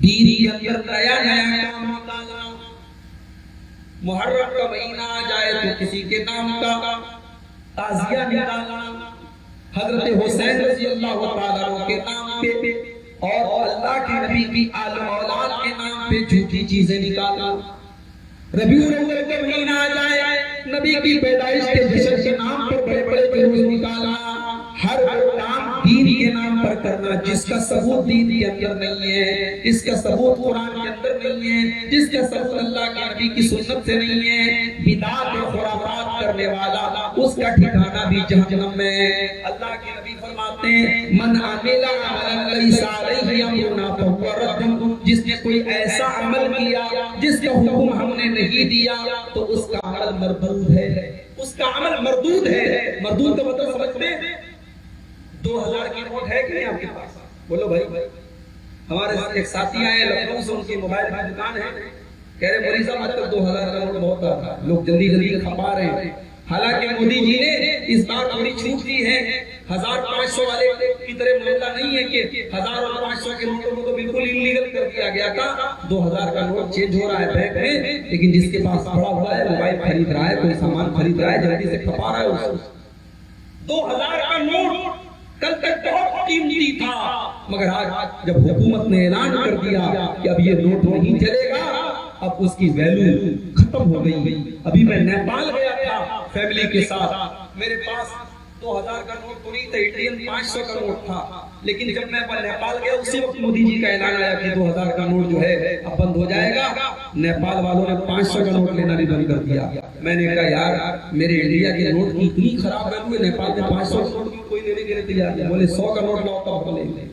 دین کے اندر نیا کام نکالنا۔ محرم کا مہینہ آ جائے تو کسی کے نام کا تعزیہ نکالنا، حضرت حسین رضی اللہ تعالیٰ عنہ کے نام پہ اور اللہ کے نبی کی آل اولاد کے نام پہ جھوٹی چیزیں نکالنا۔ ربیع الاول کا مہینہ آ جائے، نبی کی پیدائش کے جشن کے نام پر بڑے بڑے جلوس نکالنا، ہر کام دین کے نام پر کرنا جس کا ثبوت دین کے اندر نہیں ہے، جس کا ثبوت قرآن کے اندر نہیں ہے، جس کا ثبوت اللہ کے نبی کی سنت سے نہیں ہے۔ بدعات اور خرافات کرنے والا اس کا ٹھکانہ بھی جہنم میں ہے۔ اللہ کے نبی فرماتے ہیں من عمل عملا لیس علیہ امرنا فہو رد، جس نے کوئی ایسا عمل کیا جس کا حکم ہم نے نہیں دیا تو اس کا عمل مردود ہے، اس کا عمل مردود ہے۔ مردود کا مطلب سمجھتے ہیں؟ 2000 کی نوٹ ہے کہ نہیں آپ کے پاس؟ بولو بھائی۔ ہمارے ایک ساتھی آئے لکھنؤ سے، ان کی موبائل کی دکان ہے، کہہ رہے مولوی صاحب آج کل 2000 کا نوٹ بہت آتا ہے، لوگ جلدی جلدی کھپا رہے ہیں۔ حالانکہ مودی جی نے اس بار تھوڑی چھوٹ دی ہے، 1500 والے کی طرح معاملہ نہیں ہے کہ 1000 اور 500 کے نوٹوں کو تو بالکل انلیگل کر دیا گیا تھا۔ 2000 کا نوٹ چینج ہو رہا ہے بینک میں، لیکن جس کے پاس پڑا ہوا ہے، موبائل خرید رہا ہے، کوئی سامان خرید رہا ہے، جلدی سے کھپا رہا ہے اس کو۔ 2000 کا نوٹ کل تک بہت قیمتی تھا، مگر آج جب حکومت نے اعلان کر دیا کہ اب یہ نوٹ نہیں چلے گا، اب اس کی ویلیو ختم ہو گئی۔ ابھی میں نیپال گیا تھا فیملی کے ساتھ، میرے پاس 2000 کا نوٹ تو نہیں تھا، انڈین 500 کا نوٹ تھا، لیکن جب میں نیپال گیا اسی وقت مودی جی کا اعلان آیا کہ 2000 کا نوٹ جو ہے اب بند ہو جائے گا۔ نیپال والوں نے 500 کا نوٹ لینا بھی بند کر دیا۔ میں نے کہا یار میرے انڈیا کے نوٹ کی اتنی خراب ویلیو ہے، نیپال میں 500 کا نوٹ کوئی لینے کے لیے تیار نہیں، بولے 100 کا نوٹ لاؤ تب لیں گے۔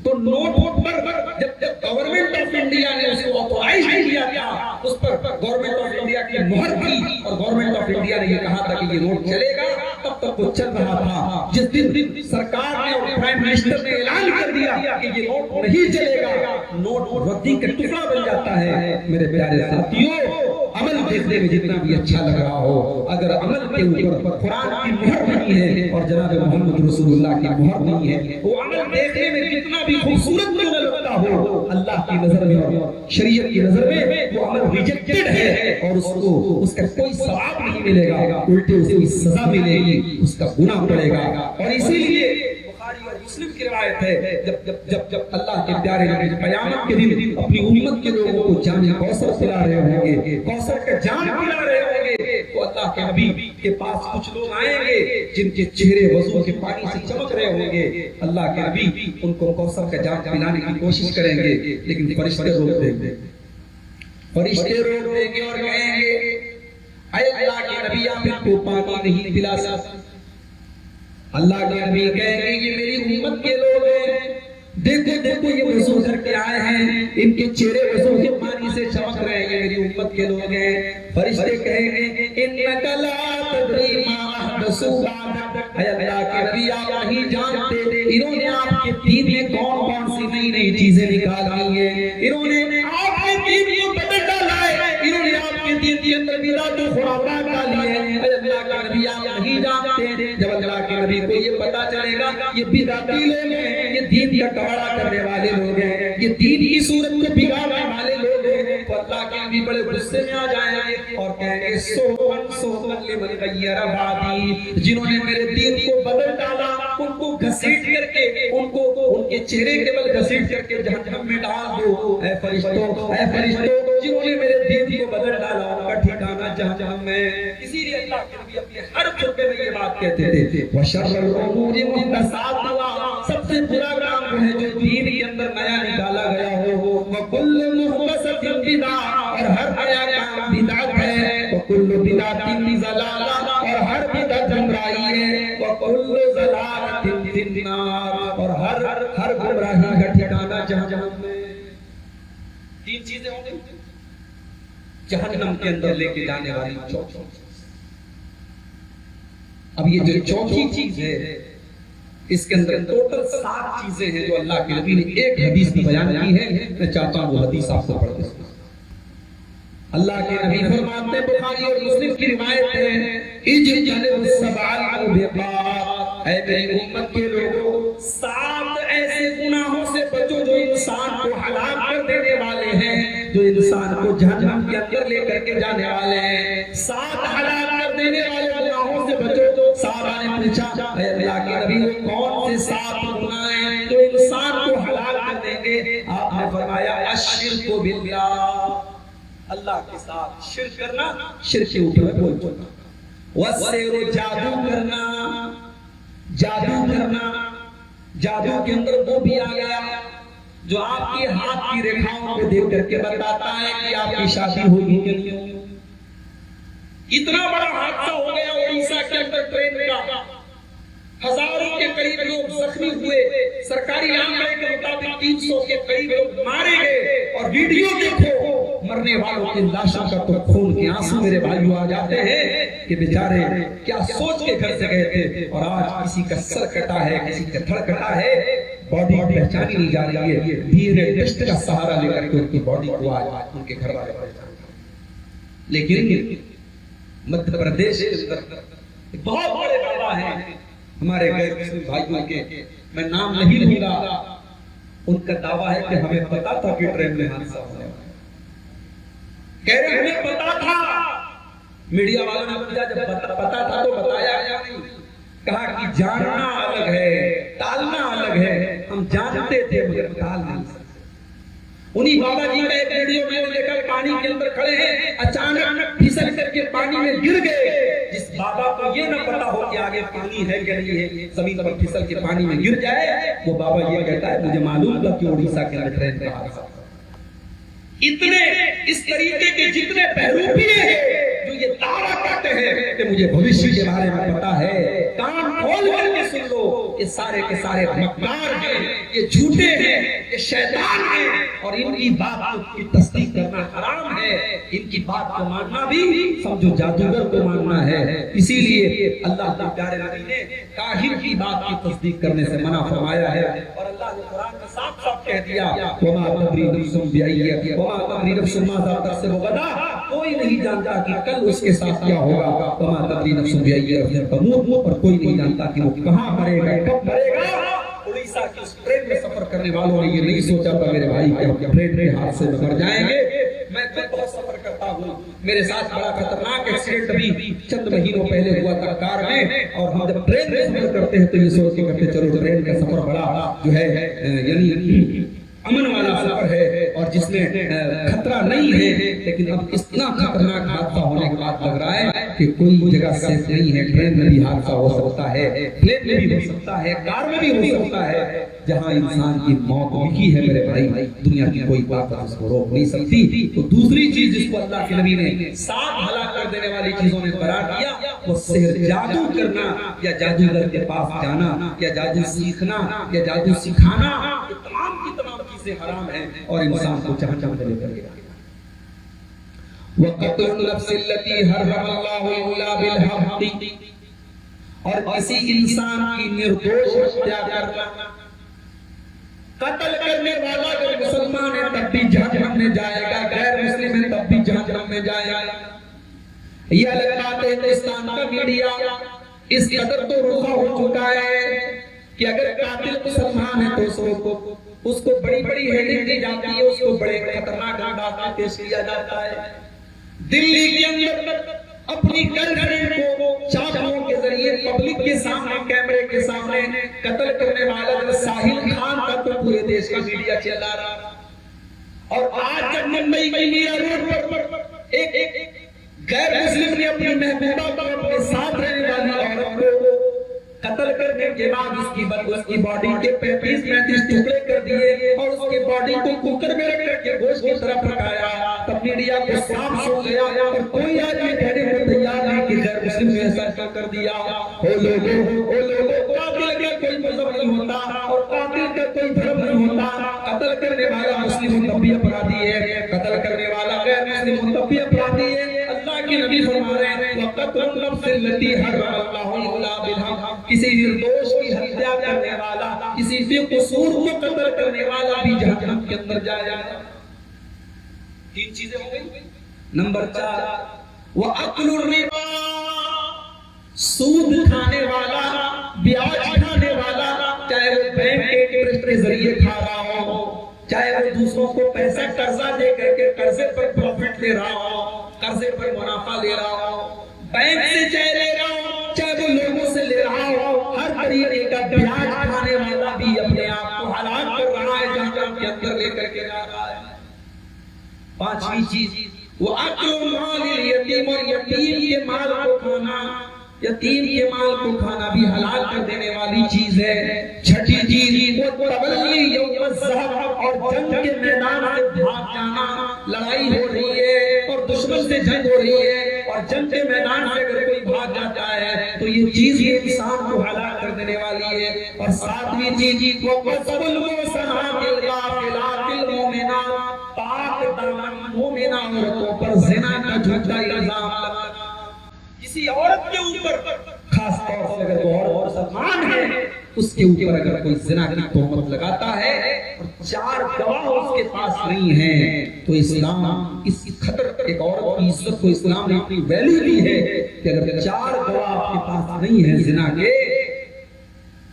تو نوٹ پر جب گورنمنٹ آف انڈیا نے اس کو آتھورائز کیا تھا، اس پر گورنمنٹ آف انڈیا کی مہر تھی اور گورنمنٹ آف انڈیا نے یہ کہا تھا کہ یہ نوٹ چلے گا، تب تک وہ چل رہا تھا۔ جس دن سرکار نے اور پرائم منسٹر نے اعلان کر دیا کہ یہ نوٹ نہیں چلے گا، نوٹ ردی کا ٹکڑا بن جاتا ہے۔ میرے پیارے ساتھیوں، عمل دیکھنے میں جتنا بھی اچھا لگ رہا ہو، اگر عمل کے اوپر قرآن کی مہر نہیں ہے اور جناب محمد رسول اللہ کی مہر نہیں ہے، وہ عمل دیکھنے میں جتنا بھی خوبصورت نہ لگتا ہو، اللہ کی نظر میں اور شریعت کی نظر میں وہ عمل ریجیکٹڈ ہے اور اس کا کوئی ثواب نہیں ملے گا، الٹے اس کو سزا ملے گی، اس کا گناہ پڑے گا۔ اور اسی لیے بخاری اور مسلم کی روایت ہے جب اللہ کے پیارے نبی قیامت کے دن اپنی امت کے لوگوں کو جام کوثر پلا رہے ہوں گے، کوثر کا جام پلا رہے ہوں گے، تو اللہ کے نبی کے پاس کچھ لوگ آئیں گے جن کے چہرے وضو کے پانی سے چمک رہے ہوں گے۔ اللہ کے نبی ان کو کوثر کا جام پلانے کی کوشش کریں گے، لیکن فرشتے روک دیں گے، فرشتے روک دیں گے اور کہیں گے اے اللہ کے نبی آپ ان کو پانی نہیں پلا سکتے۔ اللہ کے نبی کہیں گے یہ میری امت کے لوگ ہیں، دیکھو یہ وضو کر کے آئے ہیں، ان کے چہرے وضو کے پانی سے چمک رہے ہیں، یہ میری امت کے لوگ ہیں۔ فرشتے کہیں گے انک لا تدری ما احدثوا بعدک، اے اللہ کے نبی آپ نہیں جانتے انہوں نے آپ کے دین میں کون کون سی نئی نئی چیزیں نکالی ہیں، انہوں نے آپ کے دین کو بدل ڈالا ہے، انہوں نے آپ کے دین کے اندر بدعت و خرافات ڈالی ہیں۔ اے اللہ کے نبی آپ نہیں جانتے، جب اللہ کے نبی کو یہ پتا چلے گا یہ بدعتی لوگ ہیں، یہ دین کا کباڑہ کرنے والے لوگ ہیں، یہ دین کی صورت کو بگاڑنے والے لوگ ہیں، تو اللہ کے نبی بڑے غصے میں آ جائیں گے اور کہیں گے سوہن لمن غیر بعدی، جنہوں نے میرے دین کو بدل ڈالا ان کو گھسیٹ کر کے ان کو ان کے چہرے کے بل گھسیٹ کر کے جہنم میں ڈال دو۔ اے فرشتوں جنہوں نے میرے دین کو بدل ڈالا ان کا ٹھکانہ جہنم میں۔ اسی لیے اللہ کے نبی اپنے ہر خطبے میں یہ بات کہتے تھے وَشَرَّ الْأُمُورِ مُحْدَثَاتُهَا، سب سے برا کام وہ ہے جو دین کے اندر نیا نکالا گیا ہو۔ وَكُلُّ مُحْدَثَةٍ بِدْعَةٌ، اور ہر نیا کام بدعت ہے۔ وَكُلُّ بِدْعَةٍ ضَلَالَةٌ، اور ہر بدعت گمراہی ہے۔ وَكُلُّ ضَلَالَةٍ فِي النَّارِ، اور ہر گمراہی کا ٹھکانہ جہنم میں۔ تین چیزیں ہوں گی جہنم کے اندر لے کے جانے والی چوتھی۔ اب یہ جو چوتھی چیز ہے اس کے اندر ٹوٹل 7 چیزیں ہیں جو اللہ کے نبی نے ایک حدیث میں بیان کی ہے۔ میں چاہتا ہوں وہ حدیث آپ کو پڑھ دیں۔ اللہ کے نبی فرماتے ہیں، بخاری اور مسلم کی روایت ہے، اجتنبوا السبع الموبقات، اے میری امت کے لوگوں 7 ایسے گناہوں سے بچو جو انسان کو ہلاک کر دینے والے ہیں، جو انسان کو جہنم کے اندر لے کر کے جانے والے ہیں۔ 7 ہلاک کر دینے والے گناہوں سے بچو۔ صحابہ نے پوچھا اے اللہ کے نبی کون سے 7 گناہ ہیں جو انسان کو ہلاک کر دیں گے؟ آپ نے فرمایا الشرک باللہ، اللہ کے ساتھ شرک کرنا، شرک کے اوپر بول چکا۔ والسحر، جادو کرنا، جادو کرنا، جادو کے اندر وہ بھی آ گیا جو آپ کے ہاتھ کی ریکھاؤں کو دیکھ کر کے بتاتا ہے کہ آپ کی شادی ہوئی کہ نہیں۔ اتنا بڑا حادثہ ہو گیا اڑیسہ کے اندر ٹرین کا، ہزاروں کے قریب لوگ زخمی ہوئے، سرکاری آنکڑے کے مطابق 300 کے قریب لوگ مارے گئے، اور ویڈیو دیکھو مرنے والوں کی لاشوں کا تو خون کے آنسو میرے بھائیوں آ جاتے ہیں کہ بیچارے کیا سوچ کے گھر سے گئے تھے، اور آج کسی کا سر کٹا ہے، کسی کا دھڑ کٹا ہے، باڈی پہچانی نہیں جا رہی ہے، DNA ٹیسٹ کا سہارا لے کر کے ان کی باڈی کو آج ان کے گھر والے پہچان۔ لیکن مدھیہ پردیش کے اندر بہت بڑے بابا ہیں ہمارے غیر مسلم بھائیوں کے، میں نام نہیں لوں گا، ان کا دعویٰ ہے کہ ہمیں پتا تھا کہ ٹرین میں حادثہ ہونے والا ہے۔ کہہ رہے ہمیں پتا تھا، میڈیا والوں نے پوچھا جب پتا تھا تو بتایا یا نہیں؟ کہا کہ جاننا الگ ہے، ٹالنا الگ ہے، ہم جانتے تھے مگر ٹال نہیں سکتے۔ انہی بابا جی کا ایک ویڈیو میں نے دیکھا، پانی کے اندر کھڑے ہیں، اچانک پھسل کر کے پانی میں گر گئے۔ جس بابا کو یہ نہ پتا ہو کہ آگے پانی ہے کہ نہیں ہے، زمین پر پھسل کے پانی میں گر جائے، وہ بابا یہ کہتا ہے مجھے معلوم تھا کہ اڑیسہ کے اندر ٹرین کا حادثہ۔ اتنے اس طریقے کے جتنے بہروپیے ہیں جو یہ دعویٰ کرتے ہیں کہ مجھے بھوشیہ کے بارے میں پتا ہے، کان کھول کر کے سن لو، یہ سارے کے سارے مکار ہیں، یہ جھوٹے ہیں، یہ شیطان ہیں، اور ان کی بات کی تصدیق کرنا حرام ہے، ان کی بات کو ماننا بھی سمجھو جادوگر کو ماننا ہے۔ اسی لیے اللہ کے پیارے نبی نے کاہن کی بات کی تصدیق کرنے سے منع فرمایا ہے، اور اللہ نے قرآن میں صاف صاف کہہ دیا وما تدری نفس بأی وما تدری نفس ماذا تکسب غدا، کوئی نہیں جانتا کہ کل اس کے ساتھ کیا ہوگا، وما تدری نفس بأی ارض تموت، اور کوئی نہیں جانتا کہ وہ کہاں مرے گا، کب مرے گا۔ اڑیسہ کی اس ٹرین میں سفر کرنے والوں نے یہ نہیں سوچا تھا میرے بھائی کہ ہم ٹرین کے حادثے میں مر جائیں گے۔ میں خود بہت سفر کرتا ہوں، میرے ساتھ بڑا خطرناک ایکسیڈنٹ ابھی چند مہینوں پہلے ہوا تھا کار میں، اور ہم جب ٹرین میں سفر کرتے ہیں تو یہ سوچ کے کرتے چلو ٹرین کا سفر بڑا جو ہے یعنی امن والا سفر ہے اور جس میں خطرہ نہیں ہے، لیکن اب اتنا خطرناک حادثہ ہونے کے بعد لگ رہا ہے کہ کوئی جگہ سیف نہیں ہے، ٹرین میں بھی حادثہ ہو سکتا ہے، پلین میں بھی ہو سکتا ہے، کار میں بھی ہو سکتا ہے۔ جہاں انسان کی موت لکھی ہے میرے بھائی، دنیا کی کوئی طاقت اس کو روک نہیں سکتی۔ تو دوسری چیز جس کو اللہ کے نبی نے 7 ہلاک کر دینے والی چیزوں میں قرار دیا وہ سحر، جادو کرنا یا جادوگر کے پاس جانا یا جادو سیکھنا یا جادو سکھانا، یہ تمام کی تمام چیزیں حرام ہیں اور انسان کو جہنم میں لے کر گیا۔ وَقَتْلُ النَّفْسِ الَّتِي حَرَّمَ اللَّهُ إِلَّا بِالْحَقِّ، اور کسی انسان کی نردوش ہتیا کرنا، قتل کرنے والا اگر مسلمان ہے تب بھی جہنم میں جائے گا، غیر مسلم ہے تب بھی جہنم میں جائے گا۔ یہ الگ بات ہے ہندوستان کا میڈیا اس قدر تو رخا ہو چکا ہے کہ اگر قاتل مسلمان ہے تو اس کو بڑی بڑی ہیڈنگ دی جاتی ہے، اس کو بڑے خطرناک انداز میں پیش کیا جاتا ہے۔ دلی کے اندر اپنی گرل فرینڈ کو چاقوؤں کے ذریعے پبلک کے سامنے کیمرے کے سامنے قتل کرنے والا جو ساحل خان کا تو پورے دیش کا میڈیا چلا رہا. اور آج جب ممبئی کی میرا روڈ پر ایک غیر مسلم نے اپنی محبوبہ کو اپنے ساتھ رہنے والی عورت کو قتل کرنے کے بعد اس کی باڈی کے 35 ٹکڑے کر دیے اور اس کی باڈی کو کوکر میں رکھ کر کے گوشت کی طرف پکایا. تب میڈیا کو صاف سو گیا اور کوئی آدمی کہنے کو تیار نہیں کہ غیر مسلم نے ایسا کیوں کر دیا. او لوگوں قاتل کا کوئی مذہب نہیں ہوتا اور قاتل کا کوئی دھرم نہیں ہوتا. قتل کرنے والا مسلم تب بھی اپرادھی ہے, قتل کرنے والا غیر مسلم تب بھی اپرادھی ہے. اللہ کے نبی فرما رہے ہیں وقتل النفس التي حرم الله الا بالحق, کسی نردوش کی ہتیا کرنے والا, کسی بے قصور کو قتل کرنے والا بھی جہنم کے اندر جائے گا. تین چیزیں ہو گئی. نمبر 4 وَأَكْلُ الرِّبَا, سود کھانے والا, بیاج کھانے والا, چاہے وہ بینک کے انٹرسٹ کے ذریعے کھا رہا ہو, چاہے وہ دوسروں کو پیسہ قرضہ دے کر کے قرضے پر پروفٹ لے رہا ہو, قرضے پر منافع لے رہا ہو, بینک سے چاہے لے رہا ہو, چاہے وہ لوگوں سے لے رہا ہو, ہر طریقے کا بیاج کھانے والا بھی اپنے آپ کو ہلاک کر رہا ہے, جہنم کے اندر لے کر کے جا رہا ہے. پانچویں چیز وَأَكْلُ مَالِ الْيَتِيمِ, اور یتیم کے مال کو کھانا, یتیم کے مال کو کھانا بھی حلال کر دینے والی چیز ہے. چھٹی چیز وَتَوَلِّي يَوْمَ الزَّحْفِ, اور جنگ کے میدان سے بھاگ جانا. لڑائی ہو رہی ہے اور دشمن سے جنگ ہو رہی ہے اور جنگ کے میدان سے اگر کوئی بھاگ جاتا ہے تو یہ چیز یہ انسان کو ہلاک کر دینے والی ہے. اور ساتویں چیز وَقَذْفُ الْمُحْصَنَاتِ الْغَافِلَاتِ الْمُؤْمِنَاتِ, پاک دامن مومنہ عورتوں پر زنا کا جھوٹا الزام لگانا. کسی عورت کے اوپر, خاص طور سے اگر وہ عورت مسلمان ہے, اس کے اوپر اگر کوئی زنا کی تہمت لگاتا ہے اور 4 گواہ اس کے پاس نہیں ہیں تو اسلام اس خطر, ایک عورت کی عزت کو اسلام نے اتنی ویلیو دی ہے کہ اگر 4 گواہ آپ کے پاس نہیں ہیں زنا کے.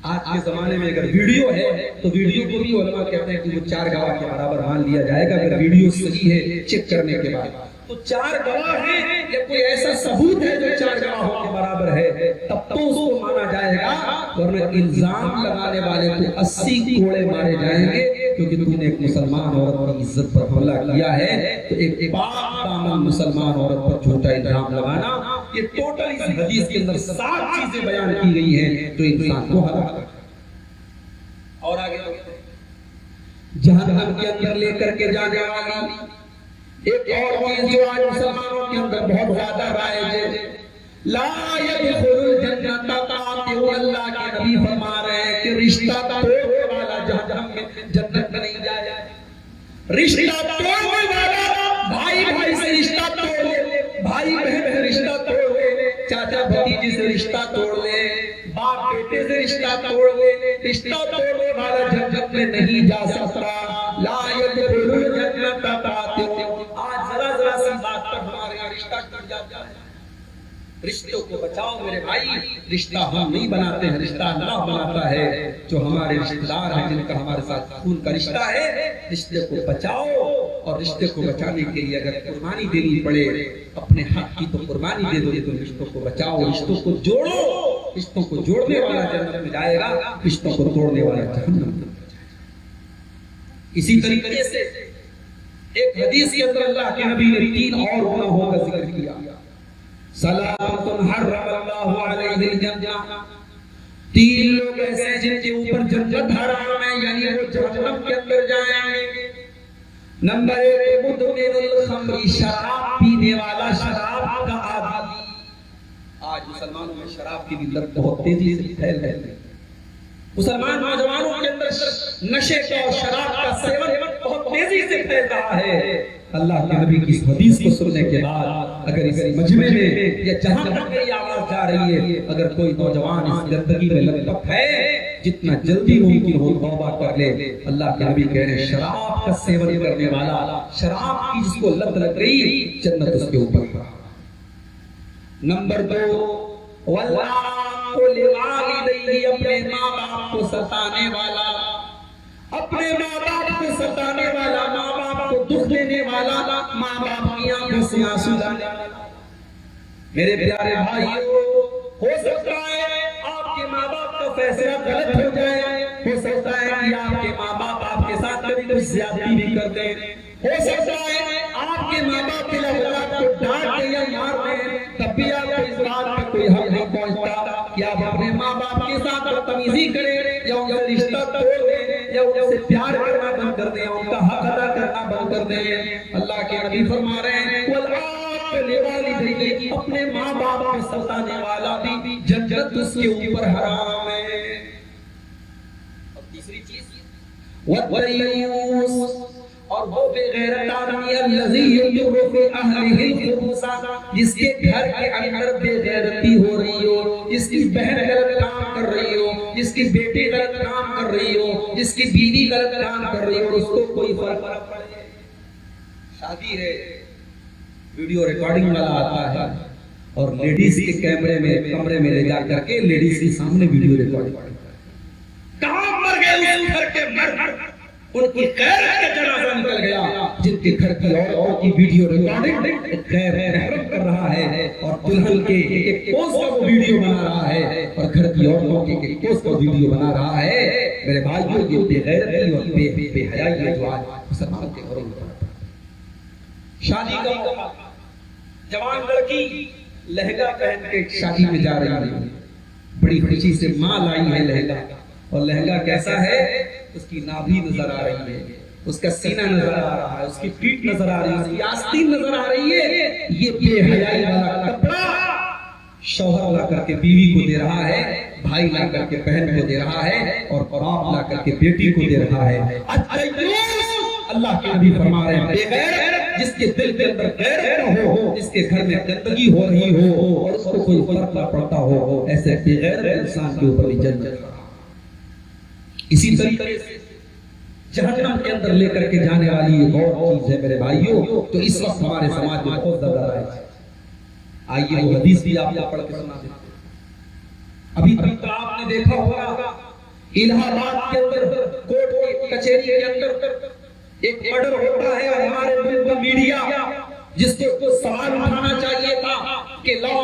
آج کے زمانے میں اگر ویڈیو ہے تو ویڈیو کو بھی علماء کہتے ہیں کہ وہ 4 گواہ کے برابر مان لیا جائے گا اگر ویڈیو صحیح ہے چیک کرنے کے بعد. تو 4 گواہ ہیں یا کوئی ایسا ثبوت ہے جو 4 گواہوں کے برابر ہے تب تو اس کو مانا جائے گا, ورنہ الزام لگانے والے کو 80 کوڑے مارے جائیں گے کیونکہ تم نے ایک مسلمان عورت کی عزت پر حملہ کیا ہے. تو ایک پاک دامن مسلمان عورت پر جھوٹا الزام لگانا, یہ ٹوٹل اس حدیث کے اندر 7 چیزیں بیان کی گئی ہیں جو انسان کو ہلاک کرتا ہے. اور آگے جہنم کے اندر لے کر کے جانے والی ایک اور چیز جو آج مسلمانوں کے اندر بہت زیادہ رائج ہے, لا يدخل الجنت قاطع, اللہ کے نبی فرما رہے ہیں کہ رشتہ توڑنے والا جہنم میں جنت میں نہیں جائے گا. رشتہ توڑنے والا بھائی بھائی سے رشتہ توڑ لے, بھائی بہن سے رشتہ توڑ لے, چاچا بھتیجے سے رشتہ توڑ لے, باپ بیٹے سے رشتہ توڑ لے, رشتہ توڑنے والا جنت میں نہیں جا سکتا. لا يدخل الجنت قاطع. آج ذرا سی بات پر ہمارے یہاں رشتہ ٹوٹ جاتا ہے. رشتوں کو بچاؤ میرے بھائی, رشتہ ہم نہیں بناتے ہیں, رشتہ اللہ بناتا ہے. جو ہمارے رشتہ دار ہیں جن کا ہمارے ساتھ خون کا رشتہ ہے, رشتے کو بچاؤ. اور رشتے کو بچانے کے لیے اگر قربانی دینی پڑے اپنے حق کی تو قربانی دے دو, لیکن رشتوں کو بچاؤ, رشتوں کو جوڑو. رشتوں کو جوڑنے والا جنت میں جائے گا, رشتوں کو توڑنے والا جہنم میں. اسی طریقے سے ایک حدیث کے اندر اللہ کے نبی نے 3 اور گناہوں کا ذکر کیا. ثلاثۃ حرم اللہ علیہ الجنہ, 3 لوگ ایسے ہیں جن کے اوپر جنت حرام ہے, یعنی وہ جہنم کے اندر جائیں گے. نمبر 1 مدمن الخمر, شراب پینے والا, شراب کا عادی. آج مسلمانوں میں شراب کی لت بہت تیزی سے پھیل رہی ہے. مسلمان نوجوانوں کے اندر نشے کا اور شراب کا سیون بہت تیزی سے پھیل رہا ہے. اللہ کے نبی کی اس حدیث کو سننے کے بعد اگر اس مجمع میں یا جہاں تک میری آواز جا رہی ہے, اگر کوئی نوجوان اس گندگی میں لپٹ ہے, جتنا جلدی ممکن ہو توبہ کر لے. اللہ کے نبی کہہ رہے ہیں شراب کا سیون کرنے والا, شراب کی جس کو لت لگ گئی, جنت اس کے اوپر ہے. نمبر 2 واللہ لوالدیہ, اپنے ماں باپ کو ستانے والا, اپنے ماں باپ کو ستانے والا, ماں باپ کو دکھ دینے والا, ماں باپ کی آنکھوں سے آنسو لانے والا. میرے پیارے بھائیو, ہو سکتا ہے آپ کے ماں باپ کا فیصلہ غلط ہو جائے، ہو سکتا ہے کہ آپ کے ماں باپ آپ کے ساتھ کبھی کچھ زیادتی بھی کر دیں، ہو سکتا ہے آپ کے ماں باپ کے اولاد کو ڈانٹ دیں یا مار دیں، تب بھی آپ کو اس بات پہ کوئی حق نہیں پہنچتا کہ آپ اپنے ماں باپ کے ساتھ بدتمیزی کریں یا ان سے رشتہ توڑ دیں یا ان سے پیار کرنا بند کر دیں، ان کا حق ادا کرنا بند کر دیں۔ اللہ کے نبی فرما رہے ہیں اپنے ماں باپ کو ستانے والا بھی جنت اس کے اوپر حرام ہے۔ اور تیسری چیز اور وہ بے غیرت آدمی الذی یجر فی اہلہ الخبث، جس کے گھر کے اندر بے غیرتی ہو رہی ہو، جس کی بہن غلط کام کر رہی ہو، جس کی بیٹی غلط کام کر رہی ہو، جس کی بیوی غلط کام کر رہی ہو، اس کو کوئی فرق نہ پڑے۔ شادی ہے، ویڈیو ریکارڈنگ والا آتا ہے اور لیڈیز کے کمرے میں لے جا کر کے لیڈیز کے سامنے ویڈیو ریکارڈنگ کرتا ہے۔ کہاں مر گئے اس گھر کے مرد؟ ان کی غیرت کا جنازہ نکل گیا، جن کے گھر کی عورتوں کی ویڈیو ریکارڈنگ غیر محرم کر رہا ہے اور دلہن کے ایک پوز کا وہ ویڈیو بنا رہا ہے اور گھر کی عورتوں کے ایک پوز کا ویڈیو بنا رہا ہے۔ میرے بھائیوں، یہ بے غیرتی اور بے حیائی ہے جو آج مسلمان کے گھروں میں ہوتا ہے۔ شادی کا موقع، جوان لڑکی لہنگا پہن کے شادی میں جا رہی ہے، بڑی خوشی سے ماں لائی ہے لہنگا، اور لہنگا کیسا ہے؟ اس کی نابھی نظر آ رہی ہے، اس کا سینہ نظر آ رہا ہے، اس کی پیٹھ نظر آ رہی ہے، اس کی آستین نظر آ رہی ہے۔ یہ بے حیائی والا کپڑا شوہر لا کر کے بیوی کو دے رہا ہے، بھائی لا کر کے بہن کو دے رہا ہے، اور باپ لا کر کے بیٹی کو دے رہا ہے۔ اللہ کے نبی فرما رہے ہیں بے غیرت، جس کے دل کے اندر غیرت نہ ہو، جس کے گھر میں گندگی ہو رہی ہو اور اس کو کوئی فرق نہ پڑتا ہو، ایسے بے غیرت انسان کے اوپر بھی جنت۔ اسی طریقے سے جہنم کے اندر لے کر کے جانے والی ایک اور چیز ہے میرے بھائیوں، تو اس وقت ہمارے سماج میں بہت زیادہ رائج ہے۔ آئیے وہ حدیث بھی آپ کو پڑھ کے سنا دیتے ہیں۔ ابھی تک آپ نے دیکھا ہوگا الہ آباد کے اندر کورٹ کی کچہری کے اندر ایک مرڈر ہوتا ہے، اور ہمارے ملک کا میڈیا جس کو سوال اٹھانا چاہیے تھا کہ لا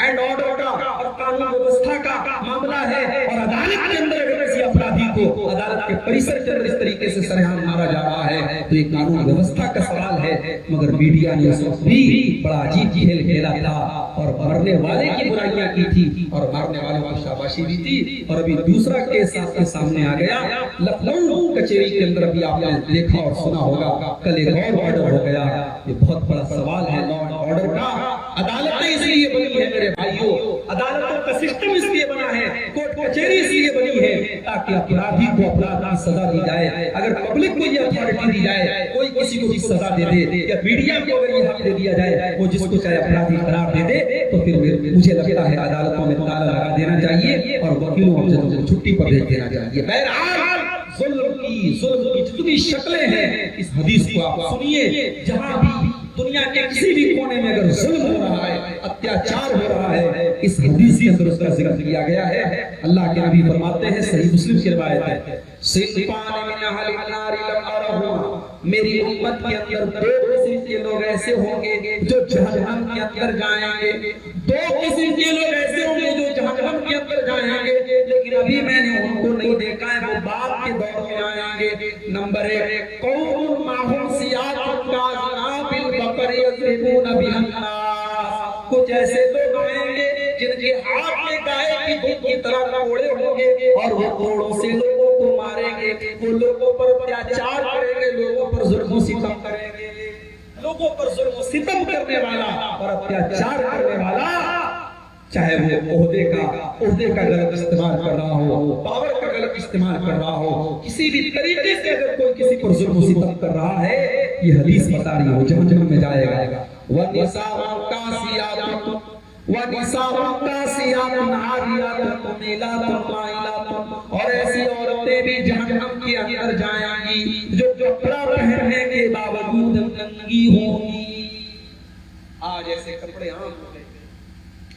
اینڈ آرڈر کا اور قانون ویوستھا کا معاملہ ہے، اور عدالت کے اندر اگر کسی اپرادھی کو عدالت کے پریسر کے اندر اس طریقے سے سرعام مارا جا رہا ہے تو یہ قانون ویوستھا کا سوال ہے، مگر میڈیا نے اس وقت بھی بڑا عجیب کھیل کھیلا تھا اور مرنے والے کی برائیاں کی تھی اور مارنے والوں کی شاباشی بھی تھی۔ اور ابھی دوسرا کیس آپ کے سامنے آ گیا لکھنؤ کچہری کے اندر، بھی آپ نے دیکھا اور سنا ہوگا، کل ایک اور آرڈر ہو گیا۔ یہ بہت بڑا سوال ہے لا اینڈ آرڈر کا۔ عدالتیں اس لیے بنی ہے میرے بھائیوں، عدالتوں کا سسٹم اس لیے بنا ہے، کورٹ کچہری اس لیے بنی ہے تاکہ اپرادھی کو اپرادھ کی سزا دی جائے۔ اگر پبلک کو یہ اتھارٹی دی جائے، کوئی کسی کو بھی سزا دے دے، یا میڈیا کو اگر یہ حق دے دیا جائے وہ جس کو چاہے اپرادھی قرار دے دے، تو پھر مجھے لگتا ہے عدالتوں میں تالا لگا دینا چاہیے اور وکیلوں کو چھٹی پر بھیج دینا چاہیے۔ بہرحال ظلم کی جتنی شکلیں ہیں، اس حدیث کو آپ سنیے، جہاں بھی دنیا کے کسی بھی کونے میں اگر ظلم ہو رہا ہے، اتیاچار ہو رہا ہے، اس حدیث کے اندر اس کا ذکر کیا گیا ہے۔ اللہ کے نبی فرماتے ہیں، صحیح مسلم کی روایت ہے، صنفان من اہل النار لم ارہما، میری امت کے اندر دو قسم کے لوگ ایسے ہوں گے جو جہنم کے اندر جائیں گے، دو قسم کے لوگ ایسے ہوں گے جو جہنم کے اندر جائیں گے، لیکن ابھی میں نے ان کو نہیں دیکھا ہے، وہ بعد کے دور میں آئیں گے۔ نمبر ایک، قوم معہم سیاۃ کاذناب البقر یضربون بها الناس، کچھ ایسے لوگ آئیں گے جن کے ہاتھ میں گائے کی دودھ کی طرح کوڑے ہوں گے اور وہ کوڑوں سے لوگوں کو ماریں گے، وہ لوگوں پر اتیاچار کریں گے، لوگوں پر ظلم و ستم کریں گے، لوگوں پر ظلم و ستم کرنے والا اور اتیاچار کرنے والا، چاہے وہ عہدے کا غلط استعمال کر رہا ہو، پاور کا غلط استعمال کر رہا ہو، کسی بھی طریقے سے اگر کوئی کسی پر ظلم و ستم کر رہا ہے، یہ حدیث بتا رہی ہے جہنم میں جائے گا۔ وَنِسَاءٌ كَاسِيَاتٌ عَارِيَاتٌ مُمِيلَاتٌ مَائِلَاتٌ، اور ایسی عورتیں بھی جہنم کے اندر جائیں گی جو کپڑا پہننے کے باوجود ننگی ہوں گی۔ آج ایسے کپڑے عام ہو گئے،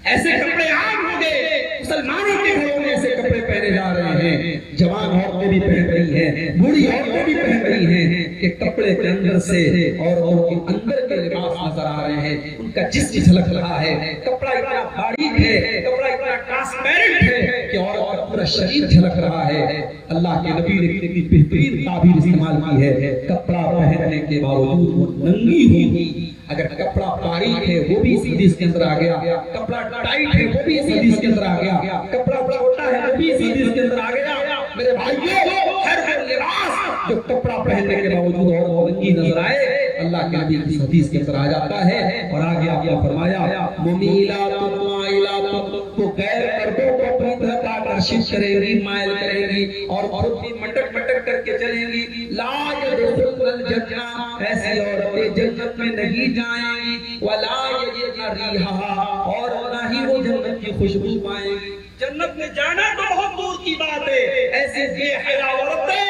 ایسے کپڑے عام ہو گئے، مسلمانوں کے گھروں میں ایسے کپڑے پہنے جا رہے ہیں، جوان عورتیں بھی پہن رہی ہیں، بوڑھی عورتیں بھی پہن رہی ہیں کہ کپڑے کے اندر سے عورتوں کے اندر کے لباس نظر آ رہے ہیں، ان کا جسم جھلک رہا ہے، کپڑا اتنا باریک ہے، کپڑا اتنا ٹرانسپیرنٹ ہے کہ عورت کا پورا شریر جھلک رہا ہے۔ اللہ کے نبی نے کتنی بہترین تعبیر استعمال کی ہے، کپڑا پہننے کے باوجود وہ ننگی ہوگی۔ اگر کپڑا باریک ہے وہ بھی اس حدیث کے اندر آ گیا، کپڑا ٹائٹ ہے وہ بھی اس حدیث کے اندر آ گیا، کپڑا چھوٹا ہے وہ بھی اس حدیث کے اندر آ گیا۔ میرے بھائیو، ہر لباس جو کپڑا پہننے کے باوجود اور ننگی نظر آئے، اللہ کے نبی کی حدیث کے اندر آ جاتا ہے۔ اور آگے آپ نے فرمایا ممیلات مائلات، وہ غیر مردوں کو اپنی طرف آکرشت کریں گی، مائل کریں گی اور خود بھی مٹک مٹک کر کے چلیں گی۔ لا يدخلن الجنہ، ایسی عورتیں جنت میں نہیں جائیں گی، ولا یجدن ریحھا، اور نہ ہی وہ جنت کی خوشبو پائیں گی۔ جنت میں جانا تو بہت دور کی بات ہے، ایسے بے حیا عورتیں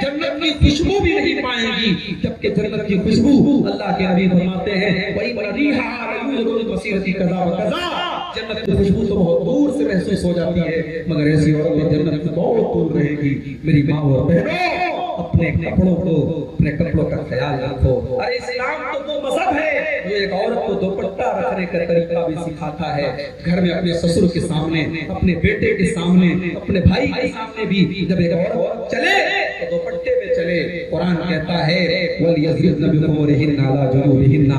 جنت کی خوشبو بھی نہیں پائیں گی، جبکہ جنت کی خوشبو اللہ کے نبی فرماتے ہیں وَإِنَّ رِيحَهَا لَيُوجَدُ مِنْ مَسِيرَةِ كَذَا وَكَذَا، جنت کی خوشبو تو بہت دور سے محسوس ہو جاتی ہے، مگر ایسی عورتیں جنت سے بہت دور رہے گی۔ میری ماں اور بہنوں، اپنے کپڑوں کا خیال رکھو۔ ارے اسلام تو وہ مذہب ہے جو ایک عورت کو دوپٹہ رکھنے کا طریقہ بھی سکھاتا ہے۔ گھر میں اپنے سسر کے سامنے، اپنے بیٹے کے سامنے، اپنے بھائی کے سامنے بھی جب ایک عورت چلے تو دوپٹے پہ چلے۔ قرآن کہتا ہے وَلْيَضْرِبْنَ بِخُمُرِهِنَّ عَلَىٰ جُنُوبِهِنَّ،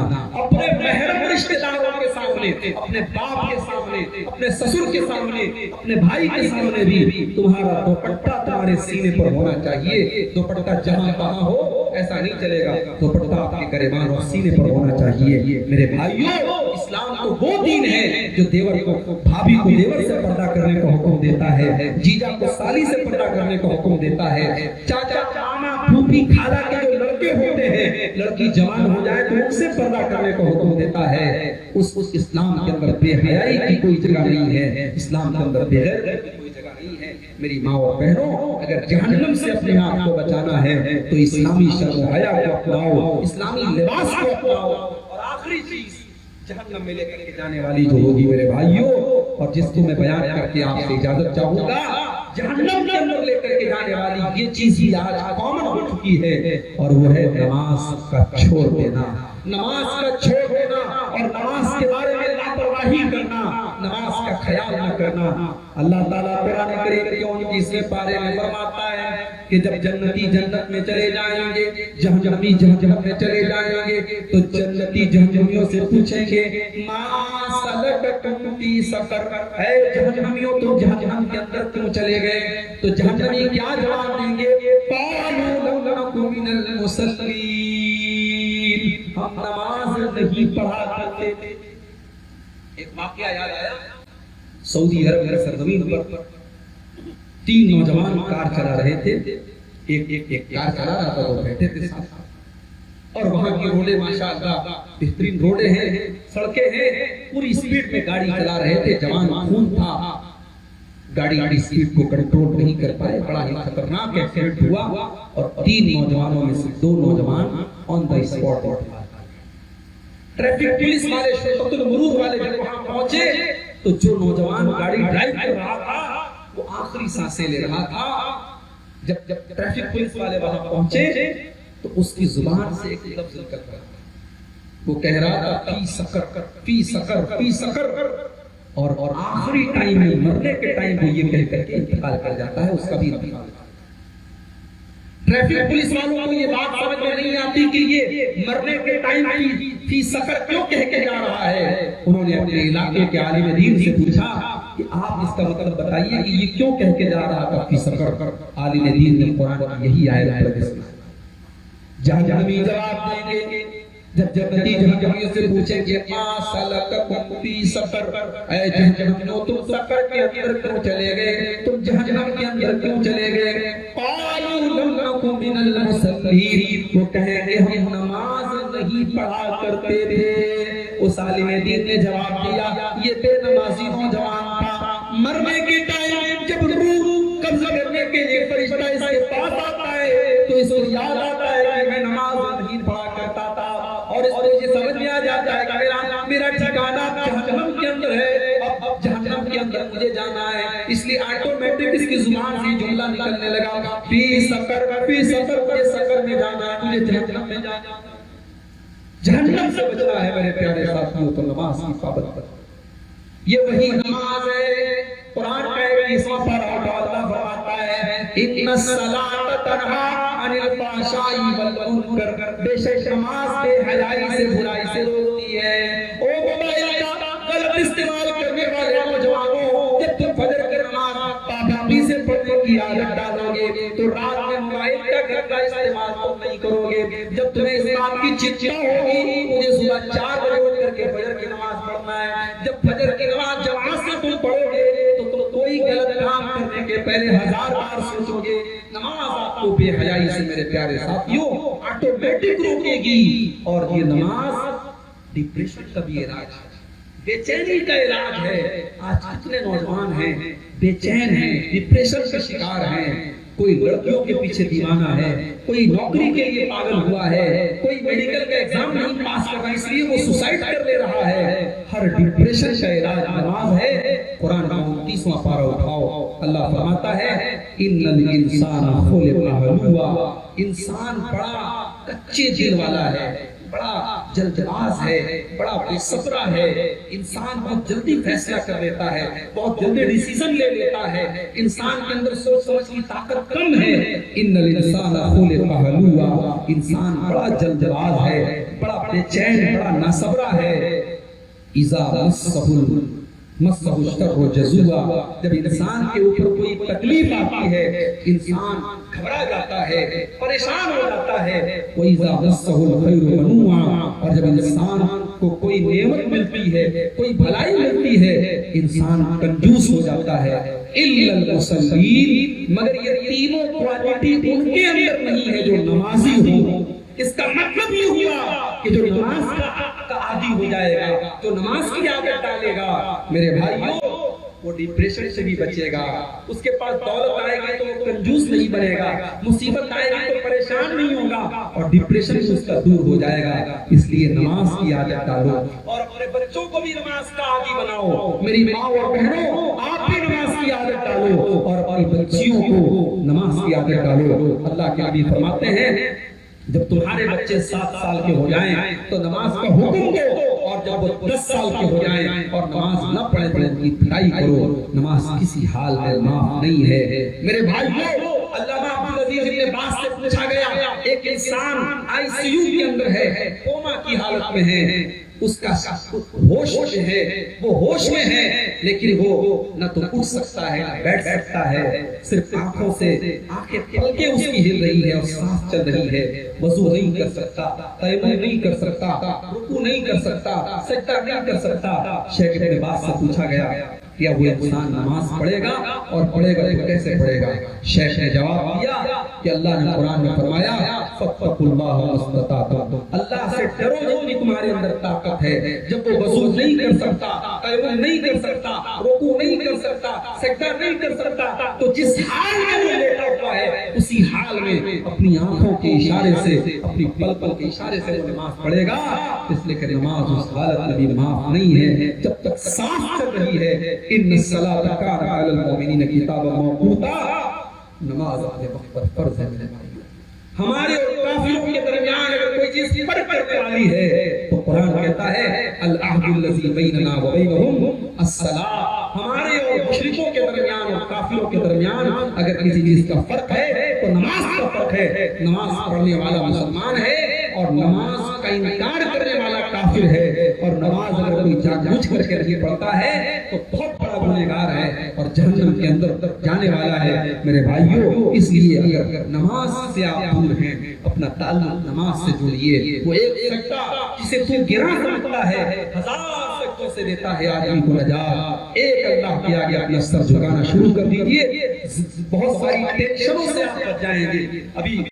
اپنے محرم رشتے داروں کے سامنے، اپنے باپ کے سامنے، اپنے سسر کے سامنے، اپنے بھائی کے سامنے بھی تمہارا دوپٹہ تمہارے سینے پر ہونا چاہیے۔ دوپٹہ جہاں تہاں ہو ایسا نہیں چلے گا، دوپٹہ آپ کے گریبان اور سینے پر ہونا چاہیے۔ میرے بھائیوں، اسلام تو وہ دین ہے جو دیور کو، بھابھی کو دیور سے پردہ کرنے کا حکم دیتا ہے، جیجا کو سالی سے پردہ کرنے کا حکم دیتا ہے، چاچا ماما پھوپھی خالہ کے جو لڑکے ہوتے ہیں، لڑکی جوان ہو جائے تو ان سے پردہ کرنے کا حکم دیتا ہے۔ اس اسلام کے اندر بے حیائی کی کوئی جگہ نہیں ہے، اسلام کے اندر بے غیرتی کی کوئی جگہ نہیں ہے۔ میری ماں اور بہنوں، اگر جہنم سے اپنے آپ کو بچانا ہے تو اسلامی شرم و حیا کو اپناؤ، اسلامی لباس کو اپناؤ۔ اور آخری چیز جہنم میں لے کر کے جانے والی جو ہوگی میرے بھائیوں، اور جس کو میں بیان کر کے آپ سے اجازت چاہوں گا، جہنم کے اندر لے کر کے جانے والی یہ چیز ہی آج کامن ہو چکی ہے، اور وہ ہے نماز کا چھوڑ دینا، نماز کا چھوڑ دینا، اور نماز کے بارے میں لاپرواہی کرنا، نماز کا خیال نہ کرنا۔ اللہ تعالیٰ قرآن کریم کے 29ویں پارے میں فرماتا ہے کہ جب جنتی جنت میں چلے جائیں گے، جہنمی جہنم میں چلے جائیں گے، تو جنتی جہنمیوں سے پوچھیں گے ما سلککم فی سقر، اے جہنمیوں تم جہنم کے اندر کیوں چلے گئے؟ تو جہنمی کیا جواب دیں گے؟ قالوا لم نک من المصلین، ہم نماز نہیں پڑھا کرتے تھے۔ ایک واقعہ یاد آیا، سعودی عرب کی سرزمین پر 3 نوجوان کار چلا رہے تھے، ایک کار چلا رہا تھا، وہ بیٹھے تھے ساتھ، اور وہاں کی روڈیں ماشاءاللہ بہترین روڈیں ہیں، سڑکیں ہیں، پوری سپیڈ میں گاڑی چلا رہے تھے، جوان خون تھا، گاڑی کی سپیڈ کو کنٹرول نہیں کر پائے، بڑا ہی خطرناک ایکسیڈنٹ ہوا، اور 3 نوجوانوں میں سے 2 نوجوان آن دا اسپاٹ مر گئے۔ ٹریفک پولیس والے، شرطۃ المرور والے جب وہاں پہنچے تو جو نوجوان گاڑی ڈرائیو کر رہا تھا وہ آخری سانسیں لے رہا تھا۔ جب ٹریفک پولیس والے وہاں پہنچے تو اس کی زبان سے ایک لفظ نکل رہا تھا، وہ کہہ رہا تھا فی سقر، فی سقر، فی سقر، اور آخری ٹائم میں، مرنے کے ٹائم وہ یہ کہہ کر کے انتقال کر جاتا ہے، اس کا بھی انتقال۔ ٹریفک پولیس والوں کو یہ بات سمجھ میں نہیں آتی کہ یہ مرنے کے ٹائم فی سقر کیوں کہہ کے جا رہا ہے۔ انہوں نے اپنے علاقے کے عالم دین سے پوچھا کہ آپ اس کا مطلب بتائیے کہ یہ کیوں کہہ کے جا رہا تھا فی سقر۔ عالم دین نے قرآن کی یہی آیت پڑھی، جہنمی جواب دیں گے، جب جنتی جہنمیوں سے پوچھیں گے ما سلککم فی سقر، اے جہنمیوں تم سقر کے اندر کیوں چلے گئے، تم جہنم کے اندر کیوں چلے گئے؟ قالوا لم نک من المصلین، وہ کہیں گے ہم نماز نہیں پڑھا کرتے تھے۔ اس عالم دین نے جواب دیا یہ بے نمازی نوجوان تھا، مرنے کے ٹائم جب روح قبضہ کرنے کے لیے فرشتہ اس کے پاس آتا ہے تو اس کو یاد آتا ہے کہ میں نماز نہیں پڑھا کرتا تھا، اور اس کو یہ سمجھ میں آ جاتا ہے کہ میرا ٹھکانہ جہنم کے اندر ہے، اب جہنم کے اندر مجھے جانا ہے، اس لیے آٹومیٹک اس کی زبان سے جملہ نکلنے لگا فی سقر یہ سقر میں جانا ہے، تجھے جہنم میں جانا ہے، جہنم سے بچنا ہے میرے پیارے ساتھیوں۔ تو نماز کی پابند کرو، یہ وہی نماز ہے قرآن کا ایک حصہ پڑھا اللہ فرماتا ہے ان الصلاۃ تنہی عن الفحشاء والمنکر، بے شک نماز بے حیائی سے برائی سے روکتی ہے۔ او موبائل کا غلط استعمال کرنے والے نوجوانوں، جب تم فجر کی نماز پابندی سے پڑھنے کی عادت ڈالو گے تو رات میں موبائل کا گھنٹہ استعمال تم نہیں کرو گے۔ جب تمہیں اس بات کی چنتا ہوگی مجھے صبح 4 بجے اٹھ کر کے فجر کی نماز پڑھنا ہے، جب فجر کی نماز جماعت سے تم پڑھو گے تو تم کوئی غلط کام کرنے کے پہلے 1000 بار سوچو گے۔ نماز آپ کو بے حیائی سے میرے پیارے ساتھیوں آٹومیٹک روکے گی، اور یہ نماز ڈپریشن کا بھی علاج ہے، بے چینی کا علاج ہے۔ آج کتنے نوجوان ہیں بے چین ہیں، ڈپریشن کا شکار ہیں، کوئی لڑکیوں کے پیچھے دیوانہ ہے، کوئی نوکری کے لیے پاگل ہوا ہے، کوئی میڈیکل کا ایگزام نہیں پاس کر رہا اس لیے وہ سوسائڈ کر لے رہا ہے۔ ہر ڈپریشن کا علاج نماز ہے۔ قرآن کا 29واں پارہ اٹھاؤ، اللہ فرماتا ہے ان الانسان خلق ہلوعا، انسان بڑا کچے دل والا ہے، بڑا جلد باز ہے، بڑا بے صبر ہے، انسان بہت جلدی فیصلہ کر لیتا ہے، بہت جلدی ڈیسیژن لے لیتا ہے، انسان کے اندر سوچ سمجھ کی طاقت کم ہے۔ ان الانسان خلق ہلوعا، انسان بڑا جلد باز ہے، بڑا بے چین، بڑا ناصبر ہے۔ اذا مسہ الشر جزوعا، جب انسان کے اوپر کوئی تکلیف آتی ہے انسان گھبرا جاتا ہے، پریشان ہو جاتا ہے۔ وَإِذَا مَسَّهُ الْخَيْرُ مَنُوعًا، اور جب انسان کو کوئی نعمت ملتی ہے، کوئی بھلائی ملتی ہے انسان کنجوس ہو جاتا ہے۔ إِلَّا الْمُصَلِّينَ، مگر یہ تینوں کوالٹی ان کے اندر نہیں ہے جو نمازی ہوں۔ اس کا مطلب یہ ہوا کہ جو نماز کا عادی ہو جائے گا، جو نماز کی عادت ڈالے گا میرے بھائیوں، وہ ڈپریشن سے بھی بچے گا۔ اس کے پاس دولت آئے گی تو وہ کنجوس نہیں بنے گا، مصیبت آئے گی تو پریشان نہیں ہوگا، اور ڈپریشن سے اس کا دور ہو جائے گا۔ اس لیے نماز کی عادت ڈالو اور اپنے بچوں کو بھی نماز کا عادی بناؤ۔ میری ماں اور بہنوں، آپ بھی نماز کی عادت ڈالو اور اپنی بچیوں کو نماز کی عادت ڈالو۔ اللہ کے نبی فرماتے ہیں جب تمہارے بچے 7 سال کے ہو جائیں تو نماز کا حکم دو، اور جب وہ 10 سال کے ہو جائیں اور نماز نہ پڑھیں تو ان کی پٹائی کرو۔ نماز کسی حال میں معاف نہیں ہے میرے بھائیوں۔ علامہ عبدالعزیز ابن باز سے پوچھا گیا، ایک انسان ICU کے اندر ہے، کوما کی حالت میں ہے، اس کا ہوش میں ہے، وہ ہوش میں ہے لیکن وہ نہ تو اٹھ سکتا ہے نہ بیٹھ سکتا ہے، صرف آنکھوں سے آنکھیں پلکیں اس کی ہل رہی ہے اور سانس چل رہی ہے، وضو نہیں کر سکتا، تیمم نہیں کر سکتا، رکوع نہیں کر سکتا، سجدہ نہیں کر سکتا۔ شیخ ابن باز سے پوچھا گیا کیا وہ انسان نماز پڑھے گا، اور پڑھے گا تو کیسے پڑھے گا؟ شیخ نے جواب دیا کہ اللہ نے قرآن میں فرمایا فَاتَّقُوا اللَّهَ مَا اسْتَطَعْتُمْ، اللہ سے ڈرو جتنی تمہارے اندر طاقت ہے۔ جب وہ وضو نہیں کر سکتا، تیمم نہیں کر سکتا، رکوع نہیں کر سکتا، سجدہ نہیں کر سکتا، تو جس حال میں وہ لیٹا ہوا ہے اسی حال میں اپنی آنکھوں کے اشارے سے، اپنی پلکوں کے اشارے سے وہ نماز پڑھے گا۔ اس لیے کہ نماز اس حالت میں بھی معاف نہیں ہے جب تک سانس چل رہی ہے۔ ان الصلاۃ کانت علی المؤمنین کتابا موقوتا، نماز اپنے وقت پر فرض ہے میرے بھائی۔ ہمارے اور کافروں کے درمیان اگر کوئی چیز فرق کرنے والی ہے تو قرآن کہتا ہے العہد الذی بیننا وبینہم الصلاۃ، ہمارے اور مشرکوں کے درمیان اور کافروں کے درمیان اگر کسی چیز کا فرق ہے تو نماز کا فرق ہے۔ نماز پڑھنے والا مسلمان ہے اور نماز کا انکار کرنے والا کافر ہے، اور نماز اگر کوئی جان بوجھ کر کے نہیں پڑھتا ہے تو بہت بڑا گنہگار ہے اور جہنم کے اندر جانے والا ہے میرے بھائیوں۔ اس لیے اگر نماز سے آپ دور ہیں اپنا تعلق نماز سے جوڑیے۔ وہ ایک سجدہ جسے تو گرا سمجھتا ہے 1000 سجدوں سے دیتا ہے آدمی کو نجات۔ ایک اللہ کے آگے اپنا سر جھکانا شروع کر دیجئے، بہت ساری ٹینشنوں سے آپ بچ جائیں گے۔ ابھی